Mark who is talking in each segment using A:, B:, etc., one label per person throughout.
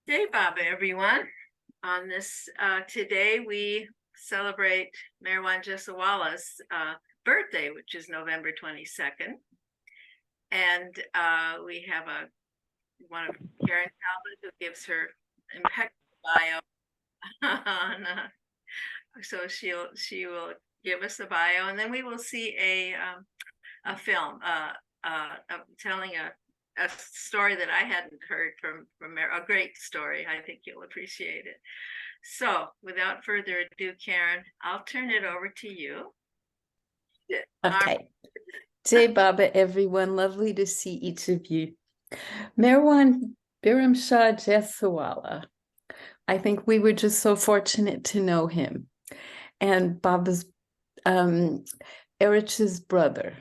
A: Day, Baba, everyone. On this today, we celebrate Meherwan Jessawala's birthday, which is November 22nd, and we have one of Karen Talbot who gives her impeccable bio on. So she will give us a bio, and then we will see a film telling a story that I hadn't heard from a great story. I think you'll appreciate it. So without further ado, Karen, I'll turn it over to you.
B: Okay. Jai Baba, everyone. Lovely to see each of you. Meherwan Byramshaw Jessawala. I think we were just so fortunate to know him. And Baba's Eruch's brother.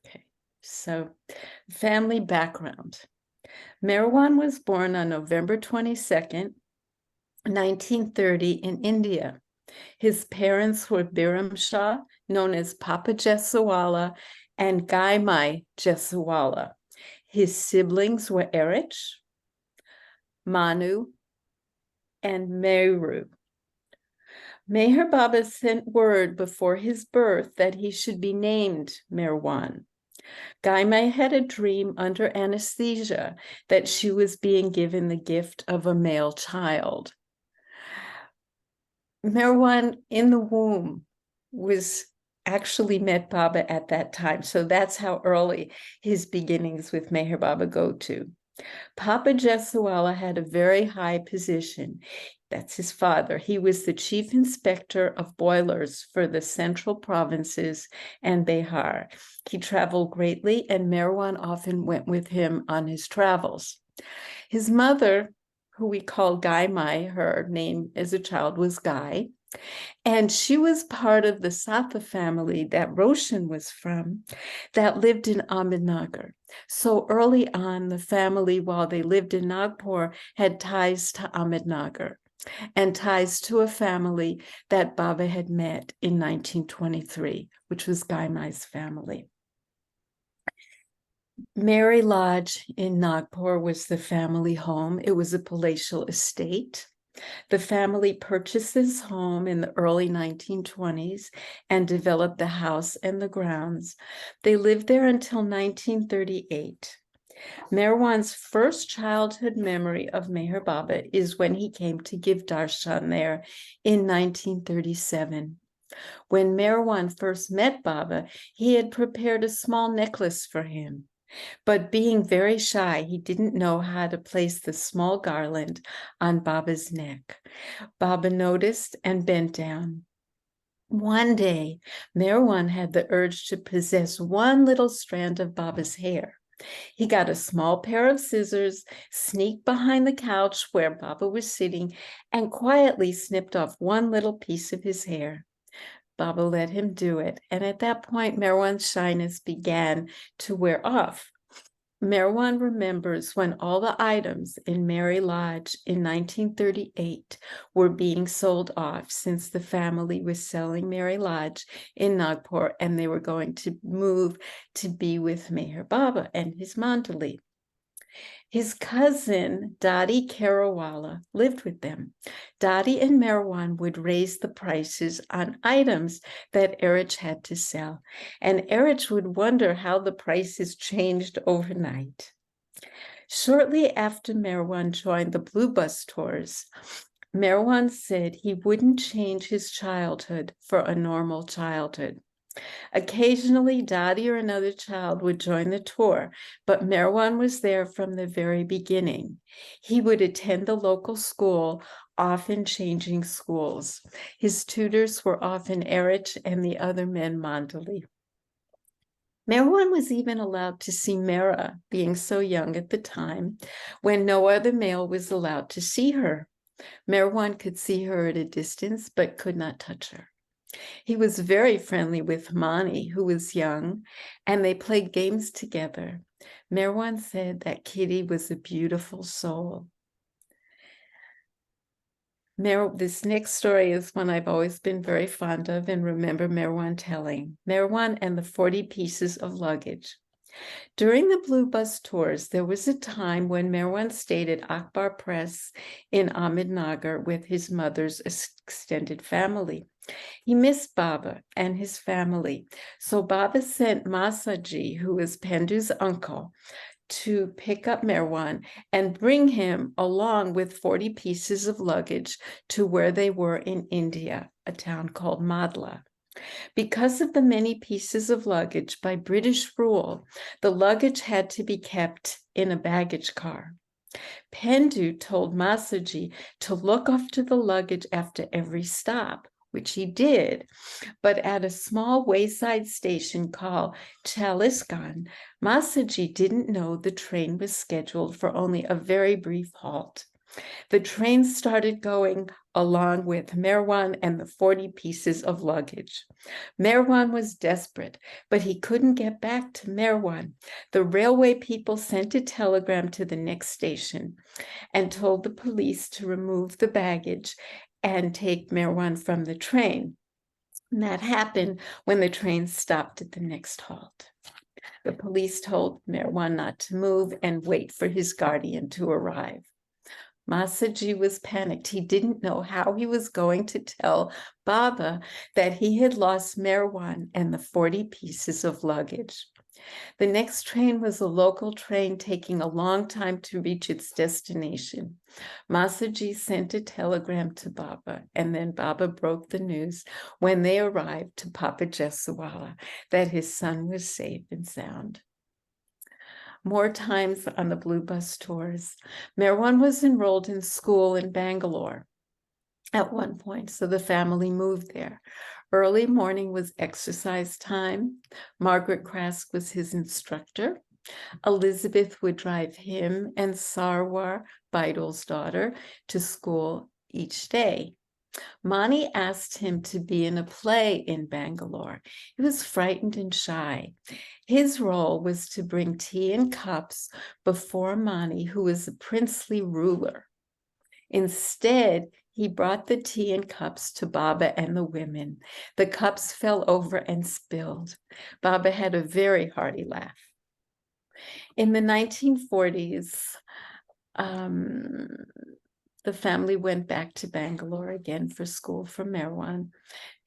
B: Okay. So family background. Meherwan was born on November 22nd, 1930 in India. His parents were Byramshaw, known as Papa Jessawala, and Gaimai Jessawala. His siblings were Eruch, Manu, and Meheroo. Meher Baba sent word before his birth that he should be named Meherwan. Gaimai had a dream under anesthesia that she was being given the gift of a male child. Meherwan in the womb was actually met Baba at that time. So that's how early his beginnings with Meher Baba go to. Papa Jessawala had a very high position. That's his father. He was the chief inspector of boilers for the central provinces and Bihar. He traveled greatly, and Meherwan often went with him on his travels. His mother, who we call Gaimai, her name as a child was Gai, and she was part of the Satha family that Roshan was from that lived in Ahmednagar. So early on, the family, while they lived in Nagpur, had ties to Ahmednagar and ties to a family that Baba had met in 1923, which was Gaimai's family. Mary Lodge in Nagpur was the family home. It was a palatial estate. The family purchased this home in the early 1920s and developed the house and the grounds. They lived there until 1938. Meherwan's first childhood memory of Meher Baba is when he came to give darshan there in 1937. When Meherwan first met Baba, he had prepared a small necklace for him. But being very shy, he didn't know how to place the small garland on Baba's neck. Baba noticed and bent down. One day, Meherwan had the urge to possess one little strand of Baba's hair. He got a small pair of scissors, sneaked behind the couch where Baba was sitting, and quietly snipped off one little piece of his hair. Baba let him do it, and at that point, Meherwan's shyness began to wear off. Meherwan remembers when all the items in Mary Lodge in 1938 were being sold off, since the family was selling Mary Lodge in Nagpur and they were going to move to be with Meher Baba and his mandali. His cousin, Dadi Kerawala, lived with them. Dadi and Meherwan would raise the prices on items that Eruch had to sell, and Eruch would wonder how the prices changed overnight. Shortly after Meherwan joined the Blue Bus tours, Meherwan said he wouldn't change his childhood for a normal childhood. Occasionally, Dadi or another child would join the tour, but Meherwan was there from the very beginning. He would attend the local school, often changing schools. His tutors were often Eruch and the other men mandali. Meherwan was even allowed to see Mera, being so young at the time, when no other male was allowed to see her. Meherwan could see her at a distance, but could not touch her. He was very friendly with Mani, who was young, and they played games together. Meherwan said that Kitty was a beautiful soul. This next story is one I've always been very fond of and remember Meherwan telling. Meherwan and the 40 pieces of luggage. During the Blue Bus tours, there was a time when Meherwan stayed at Akbar Press in Ahmednagar with his mother's extended family. He missed Baba and his family, so Baba sent Masaji, who was Pendu's uncle, to pick up Meherwan and bring him along with 40 pieces of luggage to where they were in India, a town called Madla. Because of the many pieces of luggage, by British rule, the luggage had to be kept in a baggage car. Pendu told Masaji to look after the luggage after every stop, which he did. But at a small wayside station called Chalisgan, Masaji didn't know the train was scheduled for only a very brief halt. The train started going along with Meherwan and the 40 pieces of luggage. Meherwan was desperate, but he couldn't get back to Meherwan. The railway people sent a telegram to the next station and told the police to remove the baggage and take Meherwan from the train. And that happened when the train stopped at the next halt. The police told Meherwan not to move and wait for his guardian to arrive. Masaji was panicked. He didn't know how he was going to tell Baba that he had lost Meherwan and the 40 pieces of luggage. The next train was a local train taking a long time to reach its destination. Masaji sent a telegram to Baba, and then Baba broke the news when they arrived to Papa Jessawala that his son was safe and sound. More times on the Blue Bus tours, Meherwan was enrolled in school in Bangalore at one point, so the family moved there. Early morning was exercise time. Margaret Krask was his instructor. Elizabeth would drive him and Sarwar, Beidol's daughter, to school each day. Mani asked him to be in a play in Bangalore. He was frightened and shy. His role was to bring tea and cups before Mani, who was a princely ruler. Instead, he brought the tea and cups to Baba and the women. The cups fell over and spilled. Baba had a very hearty laugh. In the 1940s, the family went back to Bangalore again for school for Meherwan,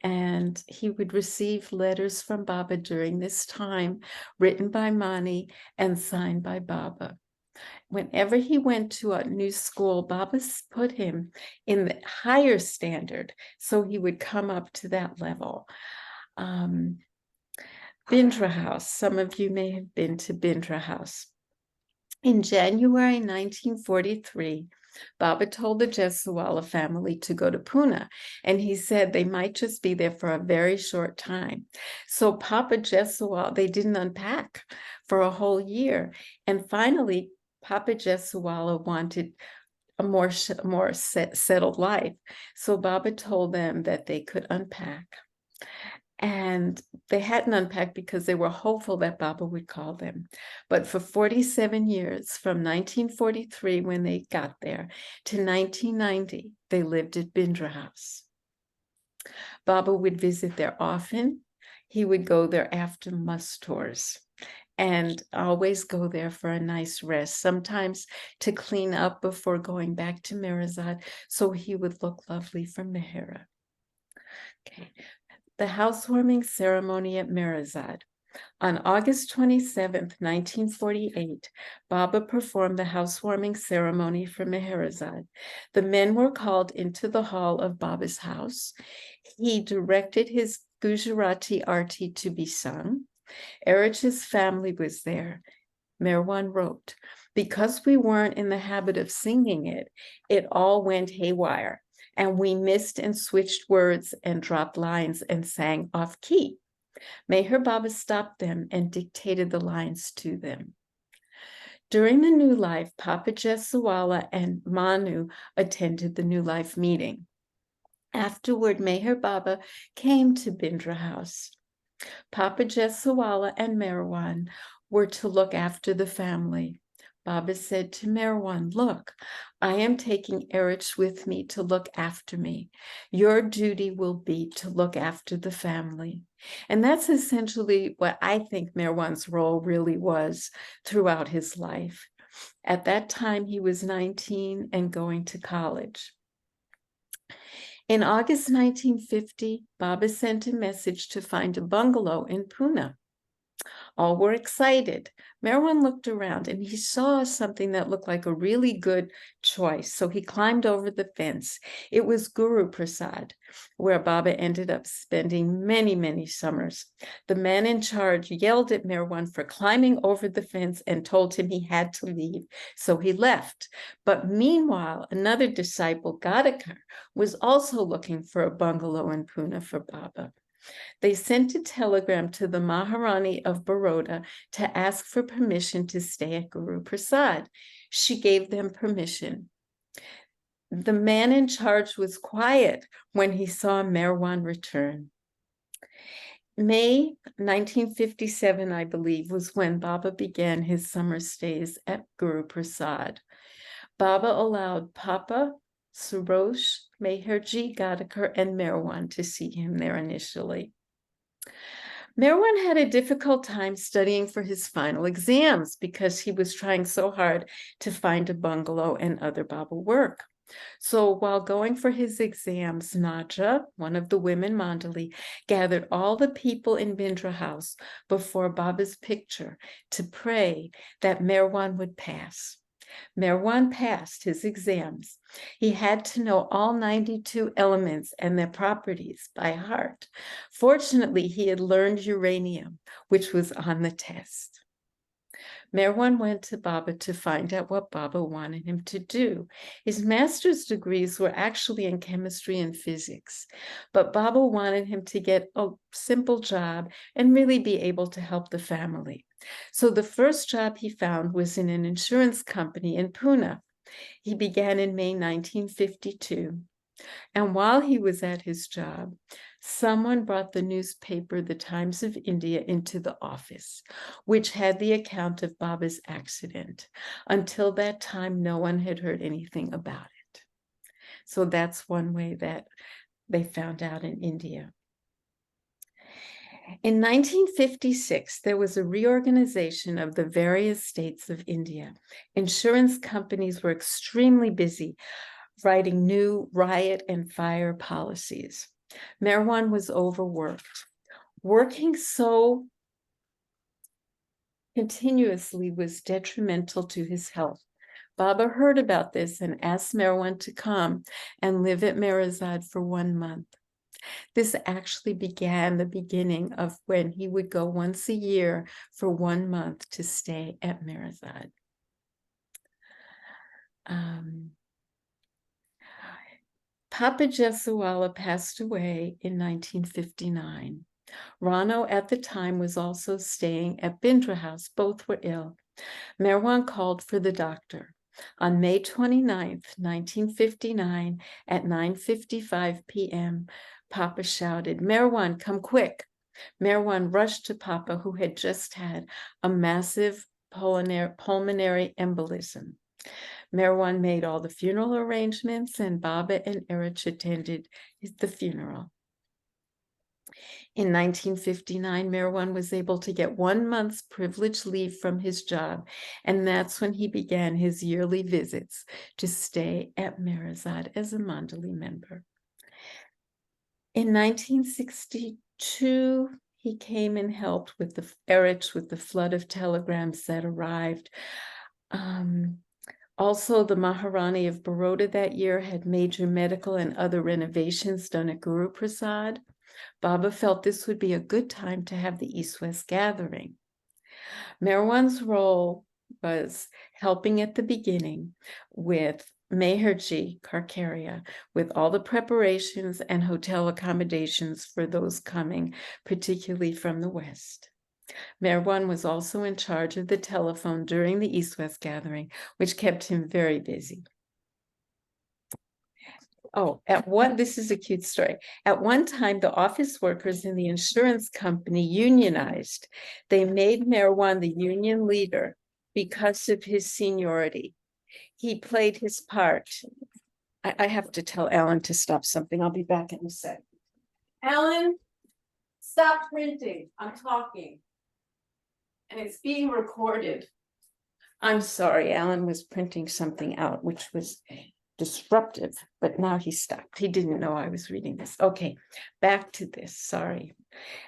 B: and he would receive letters from Baba during this time, written by Mani and signed by Baba. Whenever he went to a new school, Baba put him in the higher standard, so he would come up to that level. Bindra House, some of you may have been to Bindra House. In January 1943, Baba told the Jessawalla family to go to Pune, and he said they might just be there for a very short time. So Papa Jessawalla, they didn't unpack for a whole year. And finally, Papa Jessawalla wanted a more settled life. So Baba told them that they could unpack. And they hadn't unpacked because they were hopeful that Baba would call them. But for 47 years, from 1943 when they got there to 1990, they lived at Bindra House. Baba would visit there often. He would go there after Mus tours and always go there for a nice rest, sometimes to clean up before going back to Mirzad, so he would look lovely for Meheroo. Okay. The housewarming ceremony at Mirzad. On August 27, 1948, Baba performed the housewarming ceremony for Meheroo. The men were called into the hall of Baba's house. He directed his Gujarati arti to be sung. Eruch's family was there. Meherwan wrote, "Because we weren't in the habit of singing it, it all went haywire, and we missed and switched words and dropped lines and sang off key. Meher Baba stopped them and dictated the lines to them." During the New Life, Papa Jessawala and Manu attended the New Life meeting. Afterward, Meher Baba came to Bindra House. Papa Jessawala and Meherwan were to look after the family. Baba said to Meherwan, "Look, I am taking Eruch with me to look after me. Your duty will be to look after the family." And that's essentially what I think Meherwan's role really was throughout his life. At that time, he was 19 and going to college. In August 1950, Baba sent a message to find a bungalow in Pune. All were excited. Meherwan looked around and he saw something that looked like a really good choice. So he climbed over the fence. It was Guru Prasad, where Baba ended up spending many, many summers. The man in charge yelled at Meherwan for climbing over the fence and told him he had to leave. So he left. But meanwhile, another disciple, Gadikar, was also looking for a bungalow in Pune for Baba. They sent a telegram to the Maharani of Baroda to ask for permission to stay at Guru Prasad. She gave them permission. The man in charge was quiet when he saw Meherwan return. May 1957, I believe, was when Baba began his summer stays at Guru Prasad. Baba allowed Papa, Surosh, Meherji, Gadikar, and Meherwan to see him there initially. Meherwan had a difficult time studying for his final exams because he was trying so hard to find a bungalow and other Baba work. So while going for his exams, Naja, one of the women Mandali, gathered all the people in Bindra house before Baba's picture to pray that Meherwan would pass. Meherwan passed his exams. He had to know all 92 elements and their properties by heart. Fortunately, he had learned uranium, which was on the test. Meherwan went to Baba to find out what Baba wanted him to do. His master's degrees were actually in chemistry and physics, but Baba wanted him to get a simple job and really be able to help the family. So the first job he found was in an insurance company in Pune. He began in May 1952. And while he was at his job, someone brought the newspaper, The Times of India, into the office, which had the account of Baba's accident. Until that time, no one had heard anything about it. So that's one way that they found out in India. In 1956, there was a reorganization of the various states of India. Insurance companies were extremely busy writing new riot and fire policies. Meherwan was overworked. Working so continuously was detrimental to his health. Baba heard about this and asked Meherwan to come and live at Meherazad for 1 month. This actually began the beginning of when he would go once a year for 1 month to stay at Meherazad. Papa Jessawala passed away in 1959. Rano at the time was also staying at Bindra House. Both were ill. Meherwan called for the doctor. On May 29th, 1959, at 9:55 p.m., Papa shouted, "Meherwan, come quick." Meherwan rushed to Papa, who had just had a massive pulmonary embolism. Meherwan made all the funeral arrangements, and Baba and Eruch attended the funeral. In 1959, Meherwan was able to get 1 month's privileged leave from his job, and that's when he began his yearly visits to stay at Meherazad as a Mandali member. In 1962, he came and helped with Eruch with the flood of telegrams that arrived. Also, the Maharani of Baroda that year had major medical and other renovations done at Guru Prasad. Baba felt this would be a good time to have the East-West gathering. Meherwan's role was helping at the beginning with Meherji Karkaria, with all the preparations and hotel accommodations for those coming, particularly from the West. Meherwan was also in charge of the telephone during the East-West gathering, which kept him very busy. Oh, this is a cute story. At one time, the office workers in the insurance company unionized. They made Meherwan the union leader, because of his seniority. He played his part. I have to tell Alan to stop something. I'll be back in a sec. Alan, stop printing. I'm talking. And it's being recorded. I'm sorry, Alan was printing something out, which was disruptive, but now he stopped. He didn't know I was reading this. Okay, back to this, sorry.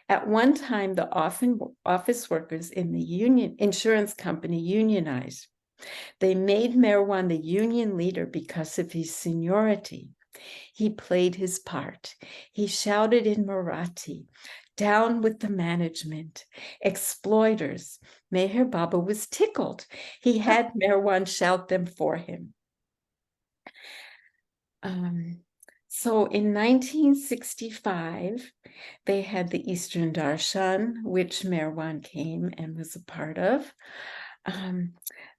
B: At one time, the office workers in the insurance company unionized. They made Meherwan the union leader because of his seniority. He played his part. He shouted in Marathi, "Down with the management, exploiters." Meher Baba was tickled. He had Meherwan shout them for him. So in 1965, they had the Eastern Darshan, which Meherwan came and was a part of. I'm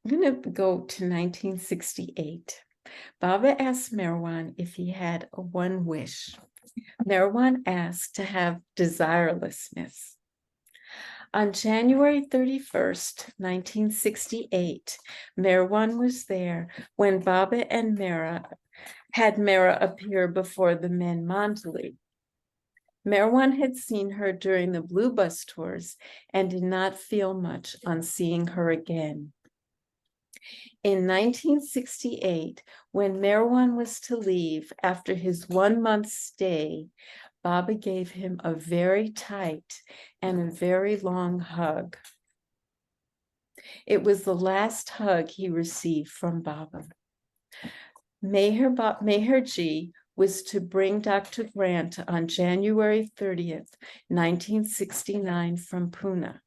B: going to go to 1968. Baba asked Meherwan if he had one wish. Meherwan asked to have desirelessness. On January 31st, 1968, Meherwan was there when Baba and had Mera appear before the men Mandali. Meherwan had seen her during the Blue Bus tours and did not feel much on seeing her again. In 1968, when Meherwan was to leave after his 1-month stay, Baba gave him a very tight and a very long hug. It was the last hug he received from Baba. Meherji was to bring Dr. Grant on January 30th, 1969 from Pune.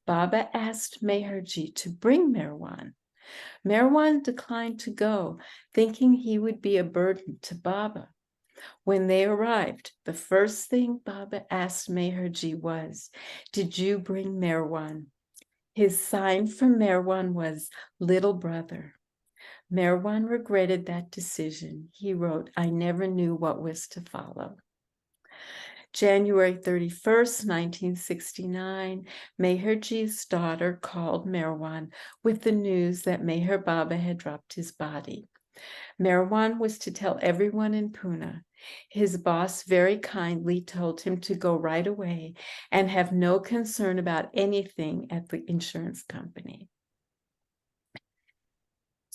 B: Baba asked Meherji to bring Meherwan. Meherwan declined to go, thinking he would be a burden to Baba. When they arrived, the first thing Baba asked Meherji was, "Did you bring Meherwan?" His sign for Meherwan was "little brother." Meherwan regretted that decision. He wrote, "I never knew what was to follow." January 31st, 1969, Meherji's daughter called Meherwan with the news that Meher Baba had dropped his body. Meherwan was to tell everyone in Pune. His boss very kindly told him to go right away and have no concern about anything at the insurance company.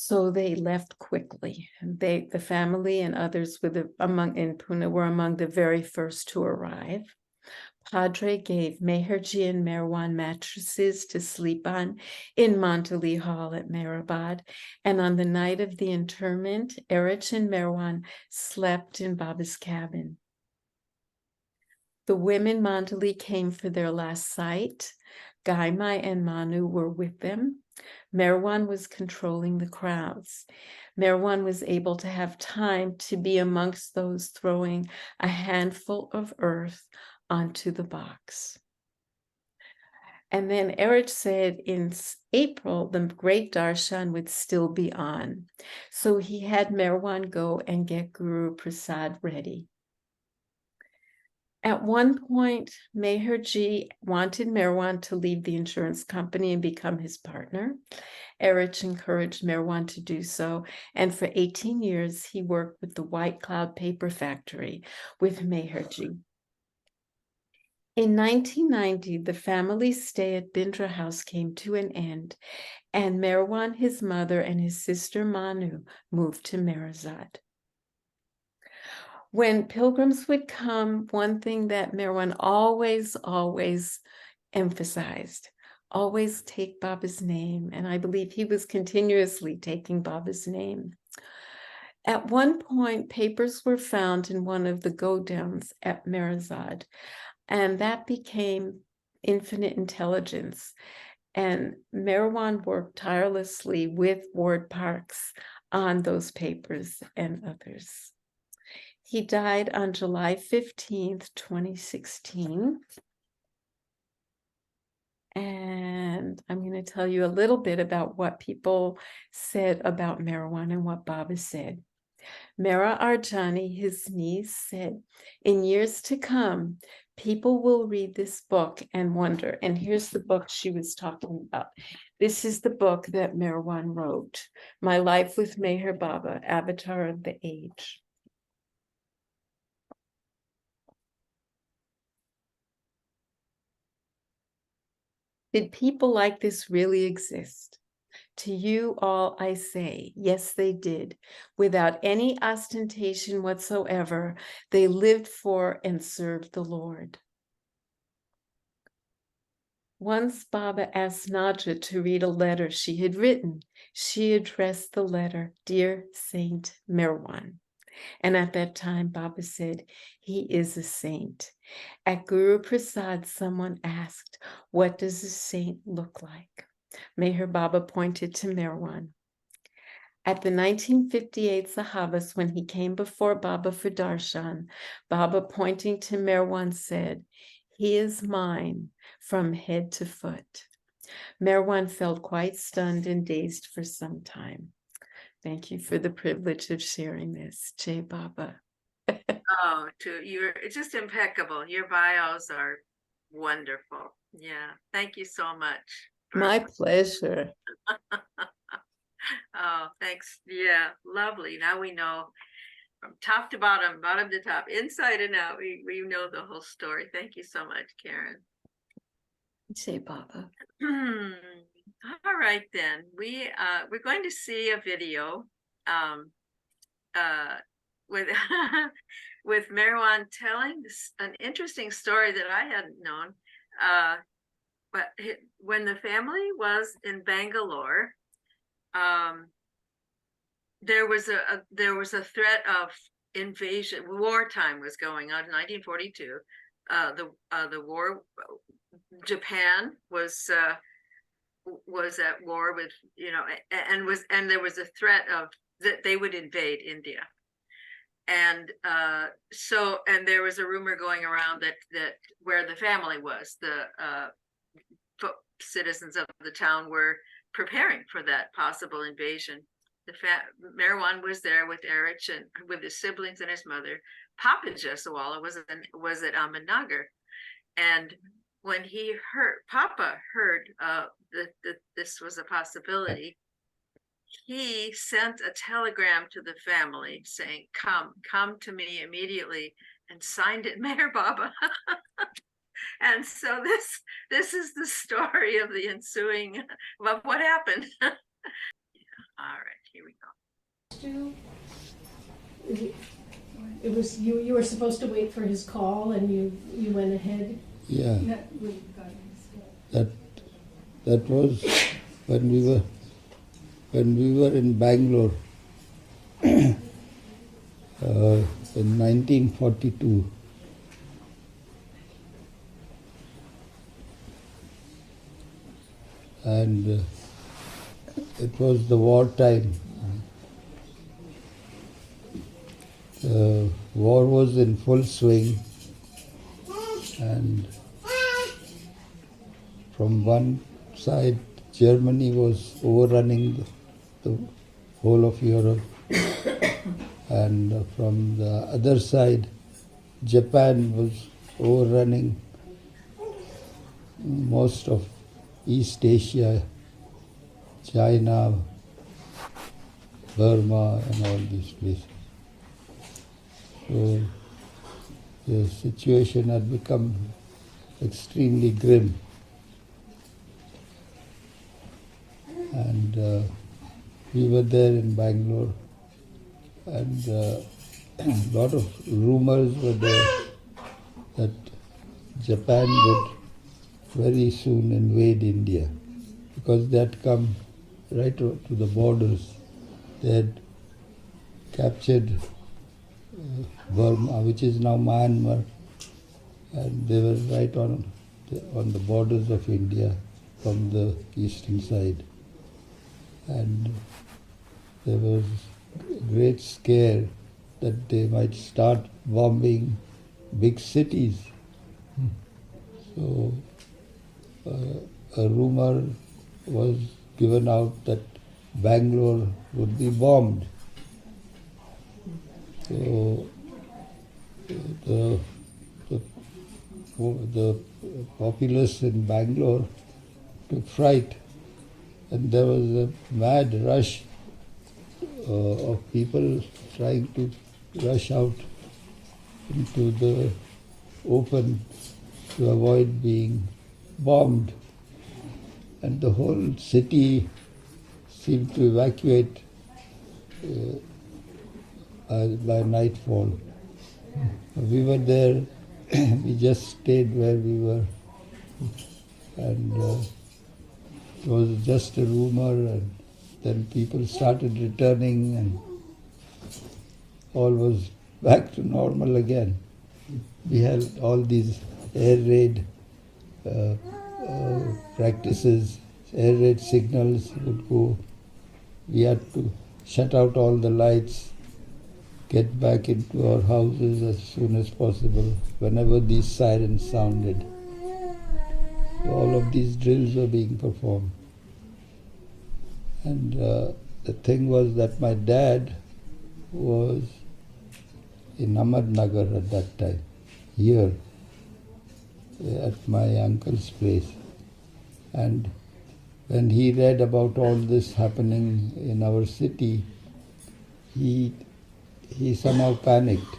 B: So they left quickly. The family and others in Pune were among the very first to arrive. Padre gave Meherji and Meherwan mattresses to sleep on in Mandali Hall at Meherabad. And on the night of the interment, Eruch and Meherwan slept in Baba's cabin. The women Mandali came for their last sight. Gaimai and Manu were with them. Meherwan was controlling the crowds. Meherwan was able to have time to be amongst those throwing a handful of earth onto the box. And then Eruch said in April, the great darshan would still be on. So he had Meherwan go and get Guru Prasad ready. At one point, Meherji wanted Meherwan to leave the insurance company and become his partner. Eruch encouraged Meherwan to do so, and for 18 years, he worked with the White Cloud Paper Factory with Meherji. In 1990, the family's stay at Bindra House came to an end, and Meherwan, his mother, and his sister Manu moved to Meherazad. When pilgrims would come, one thing that Meherwan always emphasized, always take Baba's name. And I believe he was continuously taking Baba's name. At one point, papers were found in one of the godowns at Meherazad, and that became Infinite Intelligence. And Meherwan worked tirelessly with Ward Parks on those papers and others. He died on July 15th, 2016. And I'm going to tell you a little bit about what people said about Meherwan and what Baba said. Mera Arjani, his niece, said, in years to come, people will read this book and wonder. And here's the book she was talking about. This is the book that Meherwan wrote, My Life with Meher Baba, Avatar of the Age. Did people like this really exist? To you all I say, yes, they did. Without any ostentation whatsoever, they lived for and served the Lord. Once Baba asked Nadja to read a letter she had written. She addressed the letter, Dear Saint Meherwan. And at that time, Baba said, he is a saint. At Guru Prasad, someone asked, what does a saint look like? Meher Baba pointed to Meherwan. At the 1958 Sahabas, when he came before Baba for darshan, Baba, pointing to Meherwan, said, he is mine from head to foot. Meherwan felt quite stunned and dazed for some time. Thank you for the privilege of sharing this, Jai Baba.
A: Oh, it's just impeccable. Your bios are wonderful. Yeah, thank you so much.
B: My pleasure.
A: Oh, thanks. Yeah, lovely. Now we know from top to bottom, bottom to top, inside and out. We know the whole story. Thank you so much, Karen.
B: Jai Baba.
A: All right then. We're going to see a video with with Meherwan telling an interesting story that I hadn't known. But when the family was in Bangalore, there was a threat of invasion. Wartime was going on in 1942. The war, Japan was at war with, and there was a threat of that they would invade India. And there was a rumor going around that where the family was, the citizens of the town were preparing for that possible invasion. Meherwan was there with Eruch and with his siblings and his mother. Papa Jessawala was at Ahmednagar, and when Papa heard that this was a possibility, he sent a telegram to the family saying, come to me immediately, and signed it Meher Baba. And so this is the story of the ensuing of what happened. Yeah. All right, here we go.
C: It was you were supposed to wait for his call, and you went ahead.
D: Yeah. That was when we were in Bangalore in 1942. And it was the war time. The war was in full swing, and from one side Germany was overrunning the whole of Europe, and from the other side Japan was overrunning most of East Asia, China, Burma, and all these places. So the situation had become extremely grim. And we were there in Bangalore, and a lot of rumors were there that Japan would very soon invade India, because they had come right to the borders. They had captured Burma, which is now Myanmar, and they were right on the borders of India from the eastern side. And there was a great scare that they might start bombing big cities. So a rumor was given out that Bangalore would be bombed. So the, the, the populace in Bangalore took fright, and there was a mad rush of people trying to rush out into the open to avoid being bombed. And the whole city seemed to evacuate by nightfall. We were there, we just stayed where we were, and it was just a rumor, and then people started returning, and all was back to normal again. We had all these air raid practices, air raid signals would go. We had to shut out all the lights, get back into our houses as soon as possible whenever these sirens sounded. So all of these drills were being performed. And the thing was that my dad was in Ahmednagar at that time, here, at my uncle's place. And when he read about all this happening in our city, he somehow panicked.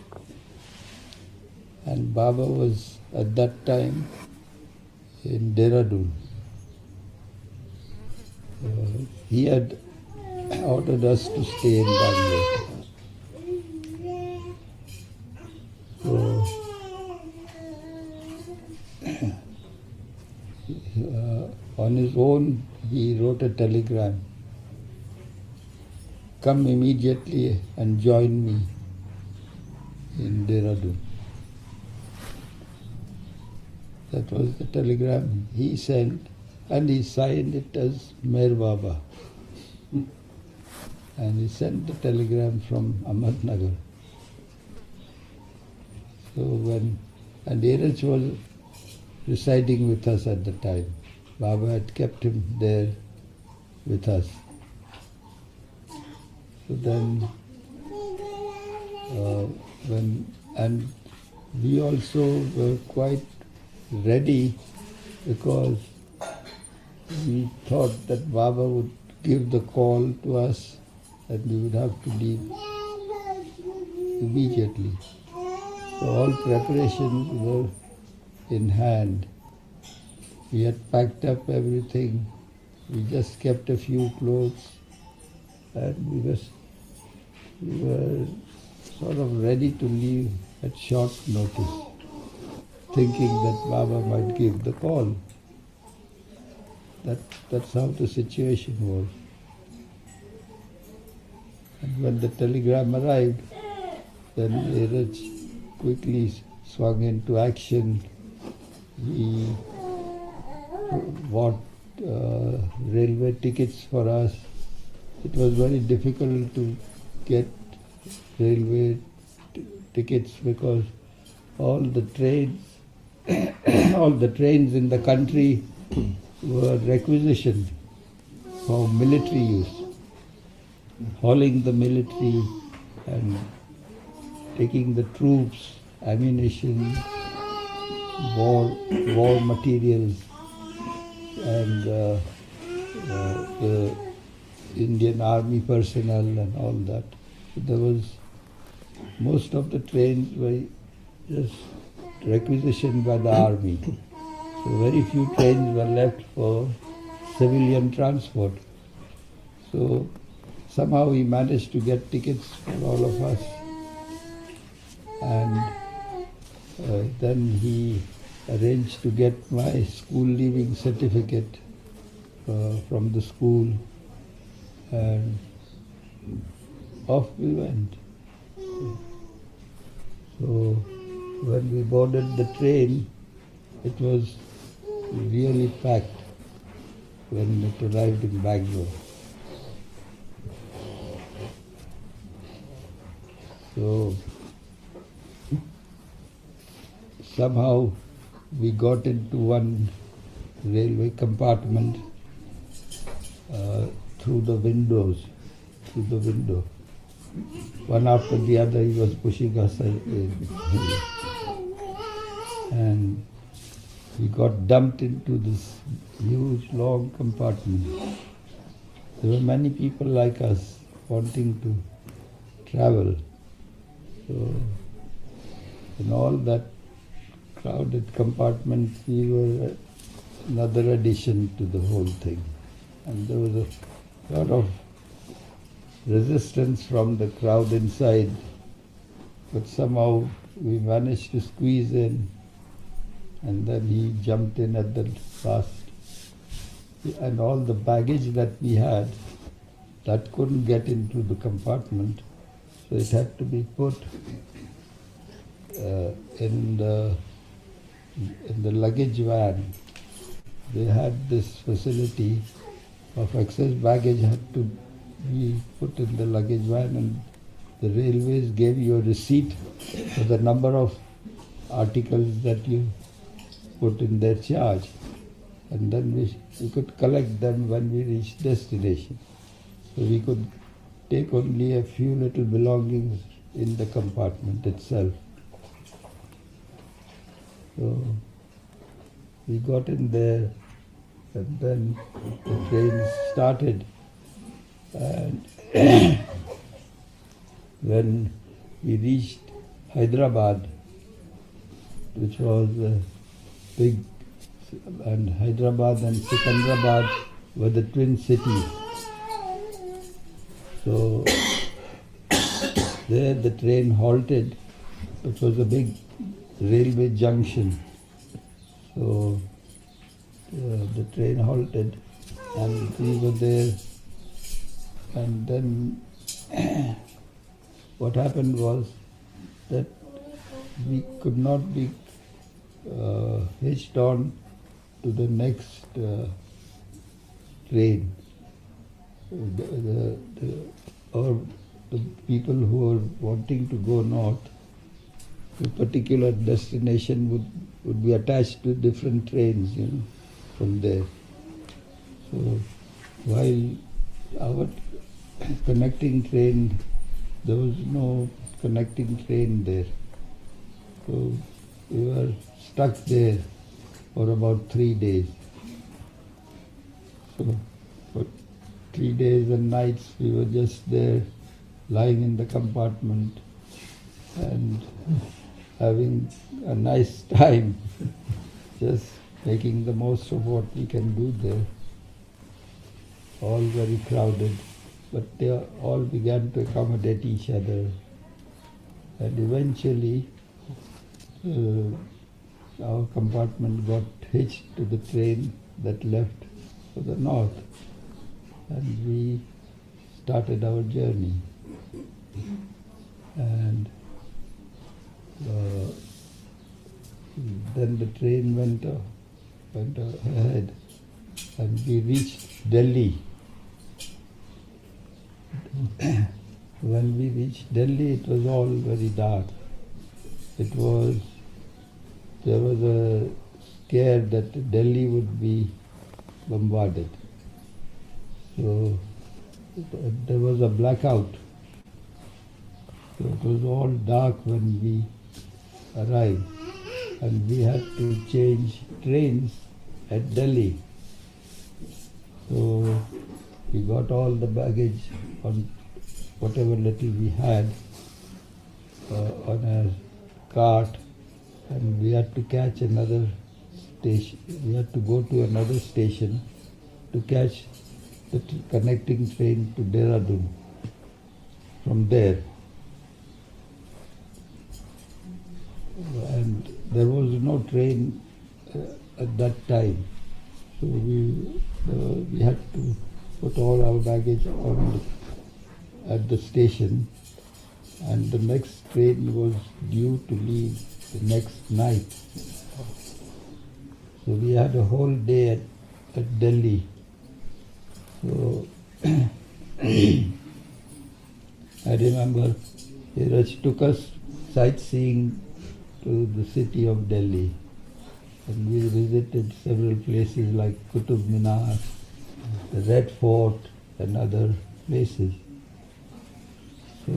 D: And Baba was at that time in Dehradun. He had ordered us to stay in Bangalore. So, on his own, he wrote a telegram. Come immediately and join me in Dehradun. That was the telegram he sent, and he signed it as Mer Baba. And he sent the telegram from Ahmednagar. So and Eruch was residing with us at the time. Baba had kept him there with us. So then, and we also were quite ready, because we thought that Baba would give the call to us and we would have to leave immediately. So all preparations were in hand. We had packed up everything. We just kept a few clothes, and we were sort of ready to leave at short notice, thinking that Baba might give the call. That's how the situation was. And when the telegram arrived, then Eruch quickly swung into action. He bought railway tickets for us. It was very difficult to get railway tickets because all the trains in the country were requisitioned for military use, hauling the military and taking the troops, ammunition, war materials, and the Indian Army personnel and all that. Most of the trains were just requisitioned by the army. So very few trains were left for civilian transport. So somehow we managed to get tickets for all of us. And then he arranged to get my school leaving certificate from the school, and off we went. So when we boarded the train, it was really packed when it arrived in Bangalore. So somehow we got into one railway compartment through the window. one after the other he was pushing us and we got dumped into this huge long compartment. There were many people like us wanting to travel. So in all that crowded compartment, we were another addition to the whole thing. And there was a lot of resistance from the crowd inside, but somehow we managed to squeeze in, and then he jumped in at the last. And all the baggage that we had, that couldn't get into the compartment, so it had to be put in the luggage van. They had this facility of excess baggage had to be put in the luggage van, and the railways gave you a receipt for the number of articles that you put in their charge, and then we could collect them when we reached destination. So we could take only a few little belongings in the compartment itself. So we got in there, and then the train started. And when we reached Hyderabad, which was a big, and Hyderabad and Secunderabad were the twin cities. So there the train halted. It was a big railway junction. So the train halted and we were there. And then what happened was that we could not be hitched on to the next train. Or the people who were wanting to go north, a particular destination would be attached to different trains, from there. So while our connecting train, there was no connecting train there. So we were stuck there for about 3 days. So for 3 days and nights we were just there, lying in the compartment and having a nice time, just making the most of what we can do there. All very crowded, but they all began to accommodate each other. And eventually our compartment got hitched to the train that left for the north, and we started our journey. And then the train went ahead, and we reached Delhi. When we reached Delhi, it was all very dark. There was a scare that Delhi would be bombarded. So there was a blackout. So it was all dark when we arrived, and we had to change trains at Delhi. So we got all the baggage on whatever little we had on a cart, and we had to catch another station. We had to go to another station to catch the connecting train to Dehradun from there. And there was no train at that time, so we had to put all our baggage at the station, and the next train was due to leave the next night. So we had a whole day at Delhi. So I remember Eruch took us sightseeing to the city of Delhi, and we visited several places like Qutub Minar, the Red Fort, and other places. So,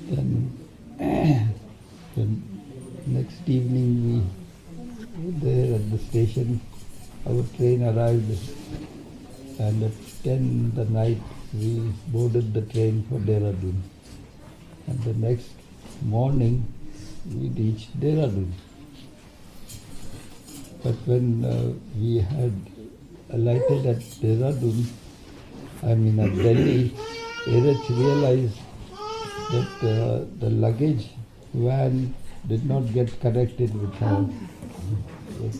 D: then the next evening we were there at the station. Our train arrived, and at 10 the night we boarded the train for Dehradun. And the next morning we reached Dehradun. But when we had alighted at Dehradun, at Delhi, Eruch realized that the luggage van did not get connected with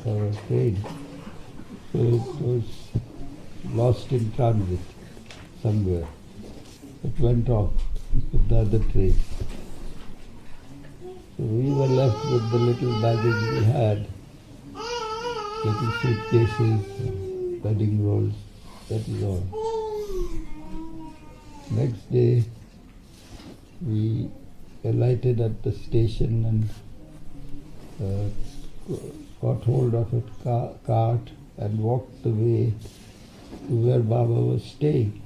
D: our train. So it was lost in transit somewhere. It went off with the other train. So we were left with the little baggage we had, little suitcases, bedding rolls, that is all. Next day, we alighted at the station and got hold of a cart and walked the way to where Baba was staying.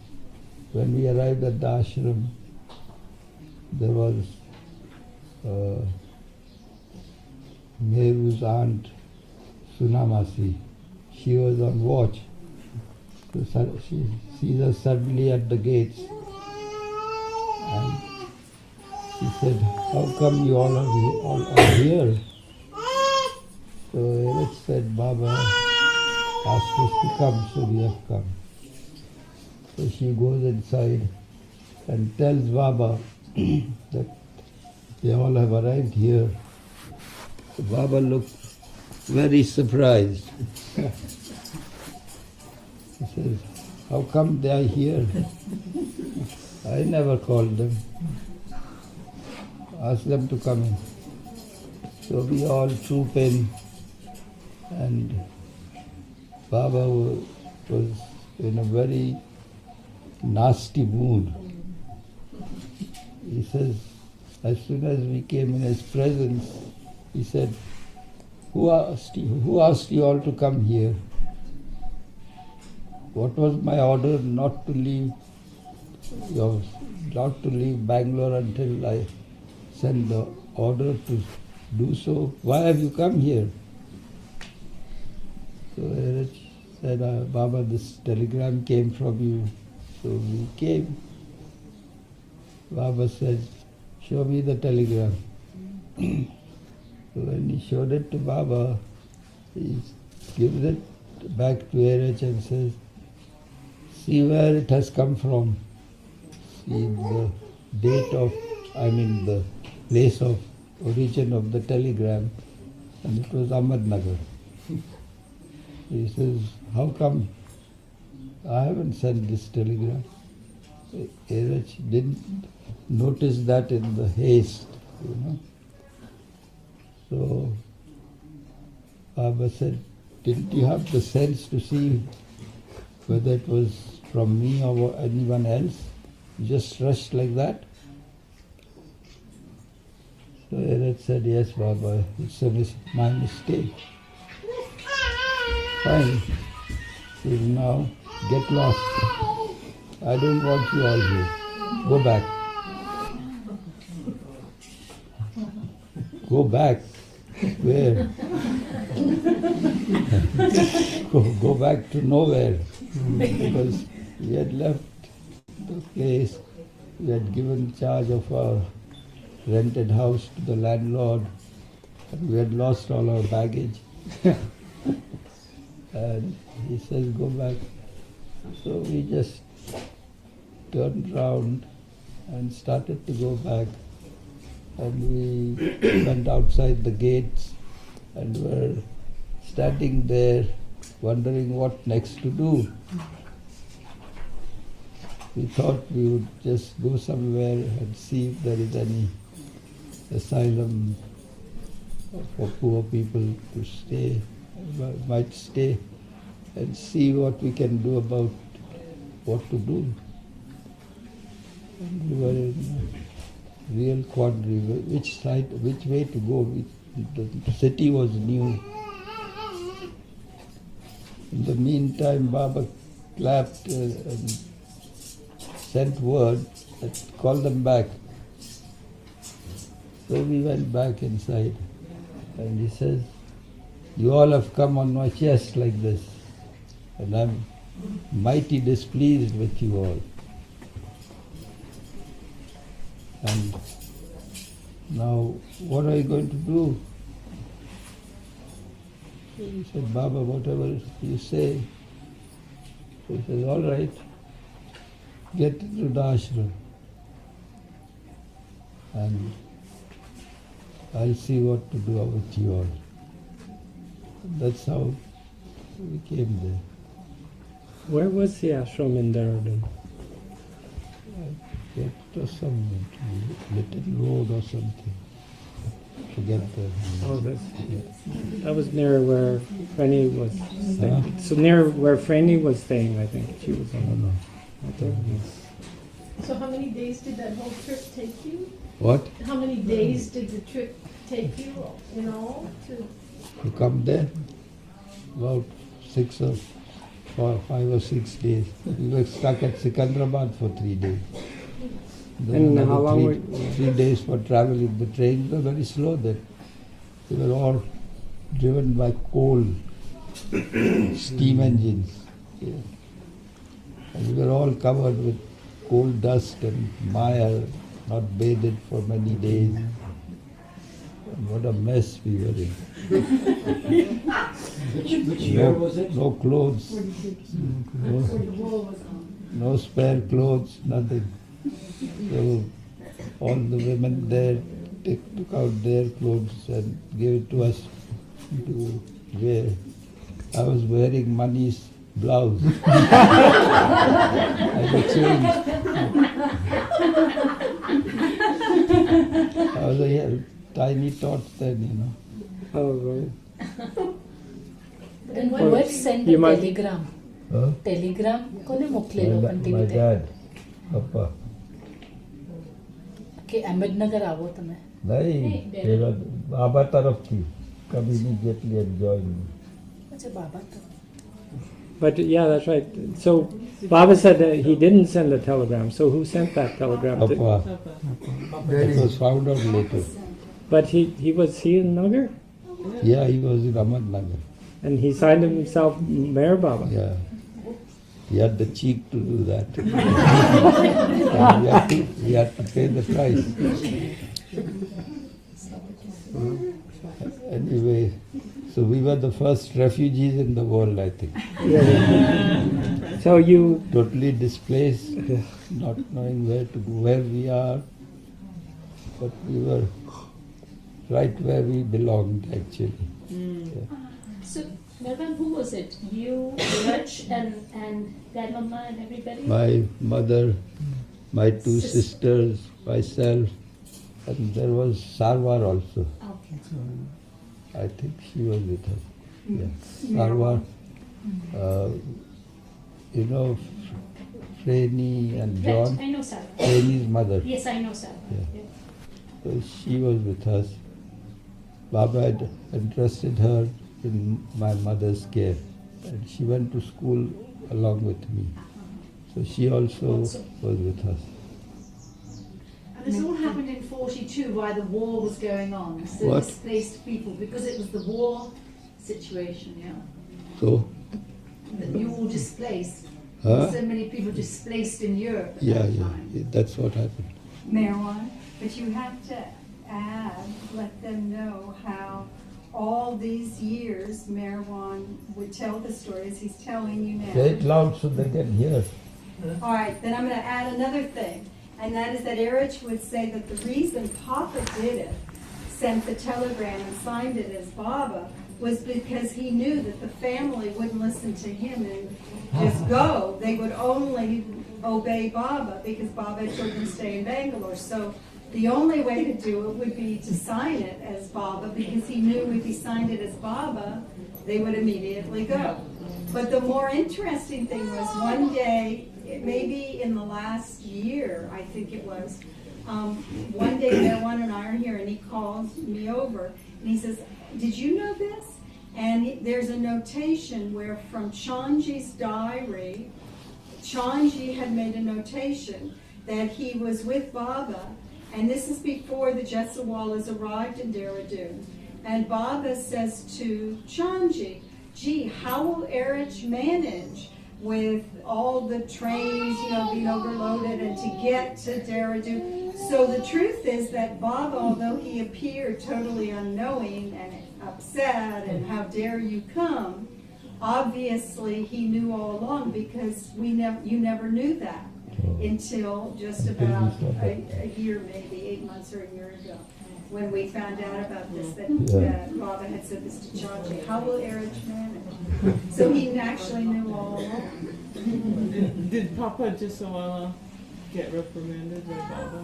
D: When we arrived at the ashram, there was Meheroo's aunt, Sunamasi. She was on watch. So she sees us suddenly at the gates, and she said, "How come you all are here?" So Eruch said, "Baba asked us to come, so we have come." So she goes inside and tells Baba that they all have arrived here. So Baba looked very surprised. He says, "How come they are here? I never called them. Ask them to come in." So we all troop in, and Baba was in a very nasty mood. He says, as soon as we came in his presence, he said, Who asked you all to come here? What was my order not to leave Bangalore until I send the order to do so? Why have you come here? So Eruch said, Baba, this telegram came from you. So we came. Baba said, show me the telegram. So when he showed it to Baba, he gives it back to Eruch and says, see where it has come from. See the date of, the place of origin of the telegram, and it was Ahmednagar. He says, how come I haven't sent this telegram? Eruch didn't notice that in the haste, So Baba said, didn't you have the sense to see whether it was from me or anyone else? You just rushed like that? So Eruch said, yes, Baba, it's my mistake. Fine. So now get lost. I don't want you all here. Go back. Go back. Where? Go back to nowhere. Because we had left the place. We had given charge of our rented house to the landlord, and we had lost all our baggage. And he says, go back. So we just turned round and started to go back. And we went outside the gates and were standing there wondering what next to do. We thought we would just go somewhere and see if there is any asylum for poor people to stay, might stay, and see what we can do about what to do. And we were in a real quandary, which way to go. The city was new, In the meantime, Baba clapped and sent word that call them back. So we went back inside, and he says, "You all have come on my chest like this, and I'm mighty displeased with you all. And now, what are you going to do?" So he said, "Baba, whatever you say." So he says, "All right, get into the ashram, and I'll see what to do with you all." That's how we came there.
E: Where was the ashram in Dehradun?
D: It was some little road or something. Forget the.
E: Oh, that was near where Franny was staying.
D: Huh?
E: So near where Franny was staying, I think. She was
D: I don't know.
E: out there.
C: So how many days did that whole trip take you?
D: What?
C: How many days did the trip take you, in all, to?
D: To come there? About 5 or 6 days. We were stuck at Sikandrabad for 3 days. Then
E: And
D: another
E: how long
D: three, 3 days for traveling. The trains were very slow then. They were all driven by coal, steam engines. Yeah. And we were all covered with coal dust and mire, not bathed for many days. And what a mess we were in.
F: Which year was it?
D: No clothes, no spare clothes, nothing. So all the women there took out their clothes and gave it to us to wear. I was wearing Mani's blouse. I was changed. I was a tiny tot then,
E: Oh, right.
G: Then
E: Well,
G: who sent the
E: you might-
G: telegram?
D: Huh?
G: Telegram કોને મોકલેલો
D: My
G: continue
D: dad, Papa.
G: કે અહમદનગર આવો તમે
D: नहीं, मेरा बाबा तरफ थी. कभी immediately joined me.
G: અચ્છા બાબા તો
E: But yeah, that's right. So Baba said that he didn't send the telegram. So who sent that telegram?
D: Papa. It was found out later.
E: But he was in Nagar?
D: Yeah, he was in Ahmednagar.
E: And he signed himself Meher Baba.
D: Yeah. He had the cheek to do that. And we had to pay the price. Anyway, so we were the first refugees in the world, I think.
E: So you,
D: Totally displaced, not knowing where to go, where we are. But we were right where we belonged, actually. Yeah.
H: So, Meherwan, who was it? You, Eruch, and Grandmama and everybody?
D: My mother, my two sisters, myself, and there was Sarwar also.
H: Okay.
D: I think she was with us. Yeah. Sarwar, you know, Franny and John,
H: Right, I know Sarah.
D: Franny's mother.
H: Yes, I know Sarah.
D: Yeah.
H: Yeah.
D: So she was with us. Baba had entrusted her in my mother's care, and she went to school along with me. So she also was with us.
I: And this all happened in 42 while the war was going on. So
D: What?
I: displaced people, because it was the war situation, yeah.
D: So,
I: That you all displaced.
D: huh?
I: So many people displaced in Europe at
D: Yeah,
I: that
D: yeah,
I: time.
D: that's what happened.
J: Meherwan, but you have to let them know how all these years Meherwan would tell the stories he's telling you now.
D: Say it loud so they can hear.
J: All right, then I'm going to add another thing, and that is that Eruch would say that the reason Papa did it, sent the telegram and signed it as Baba, was because he knew that the family wouldn't listen to him and just go. They would only obey Baba because Baba told them to stay in Bangalore. So the only way to do it would be to sign it as Baba, because he knew if he signed it as Baba, they would immediately go. But the more interesting thing was one day, maybe in the last year, I think it was, one day Meherwan and I are here and he calls me over and he says, "Did you know this?" And there's a notation where from Chanji's diary, Chanji had made a notation that he was with Baba, and this is before the Jessawalas arrived in Dehradun. And Baba says to Chanji, gee, how will Eruch manage with all the trains, being overloaded and to get to Dehradun? So the truth is that Baba, although he appeared totally unknowing and upset and how dare you come, obviously he knew all along, because you never knew that until just about a year, maybe 8 months or a year ago, when we found out about this, that Baba had said this to Chanji, how will Eruch manage? So he actually knew all along.
F: Did Papa Jessawala get reprimanded by Baba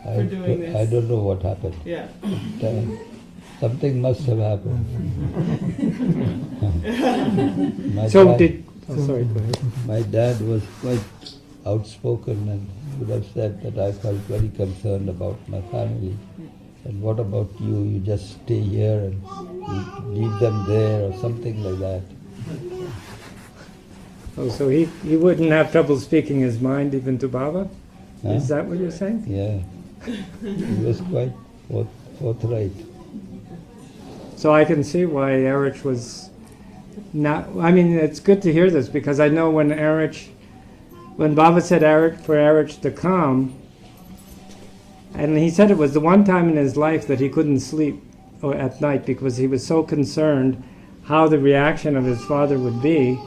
F: for
D: I
F: doing this?
D: I don't know what happened.
F: Yeah.
D: Something must have happened.
E: Sorry, go ahead.
D: My dad was quite outspoken and would have said that I felt very concerned about my family. And what about you? You just stay here and you leave them there or something like that.
E: Oh, so he wouldn't have trouble speaking his mind even to Baba?
D: Huh?
E: Is that what you're saying?
D: Yeah. He was quite forthright.
E: So I can see why Eruch was not. I mean, it's good to hear this, because I know when Baba said for Eruch to come, and he said it was the one time in his life that he couldn't sleep at night because he was so concerned how the reaction of his father would be.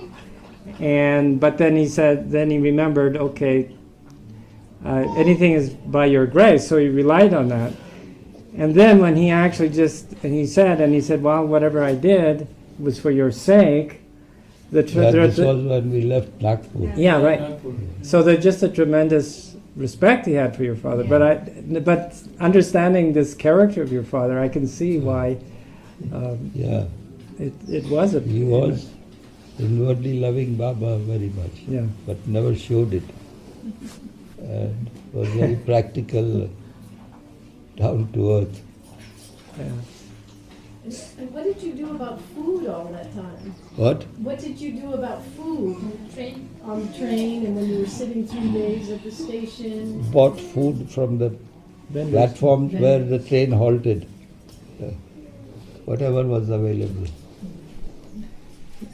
E: But then he said, then he remembered, okay, anything is by your grace, so he relied on that. And then when he actually he said, well, whatever I did was for your sake.
D: This was when we left Nagpur.
E: Yeah, right. So there's just a tremendous respect he had for your father.
D: Yeah.
E: But understanding this character of your father, I can see why it was
D: He was inwardly loving Baba very much, but never showed it. And was very practical, down to earth.
E: Yeah.
C: And what did you do about food all that time?
D: What?
C: What did you do about food
H: Train.
C: on the train and when you were sitting 3 days at the station?
D: Bought food from the platforms where the train halted. Whatever was available.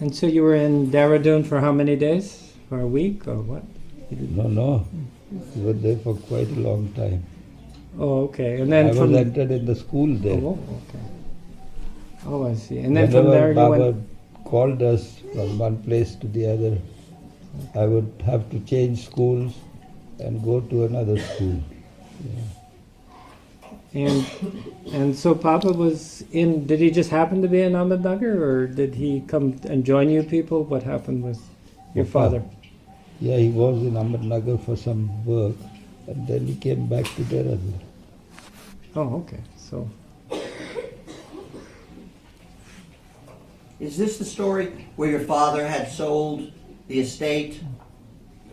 E: And so you were in Dehradun for how many days? For a week or what?
D: No. We were there for quite a long time.
E: Oh, okay. And then
D: I was entered in the school there.
E: Oh, okay. Oh, I see. And then from there
D: Baba
E: you went.
D: called us from one place to the other, I would have to change schools and go to another school. Yeah.
E: And so Papa was in. Did he just happen to be in Ahmednagar, or did he come and join you people? What happened with your father?
D: Yeah, he was in Ahmednagar for some work, and then he came back to Dehradun.
E: Oh, okay. So.
K: Is this the story where your father had sold the estate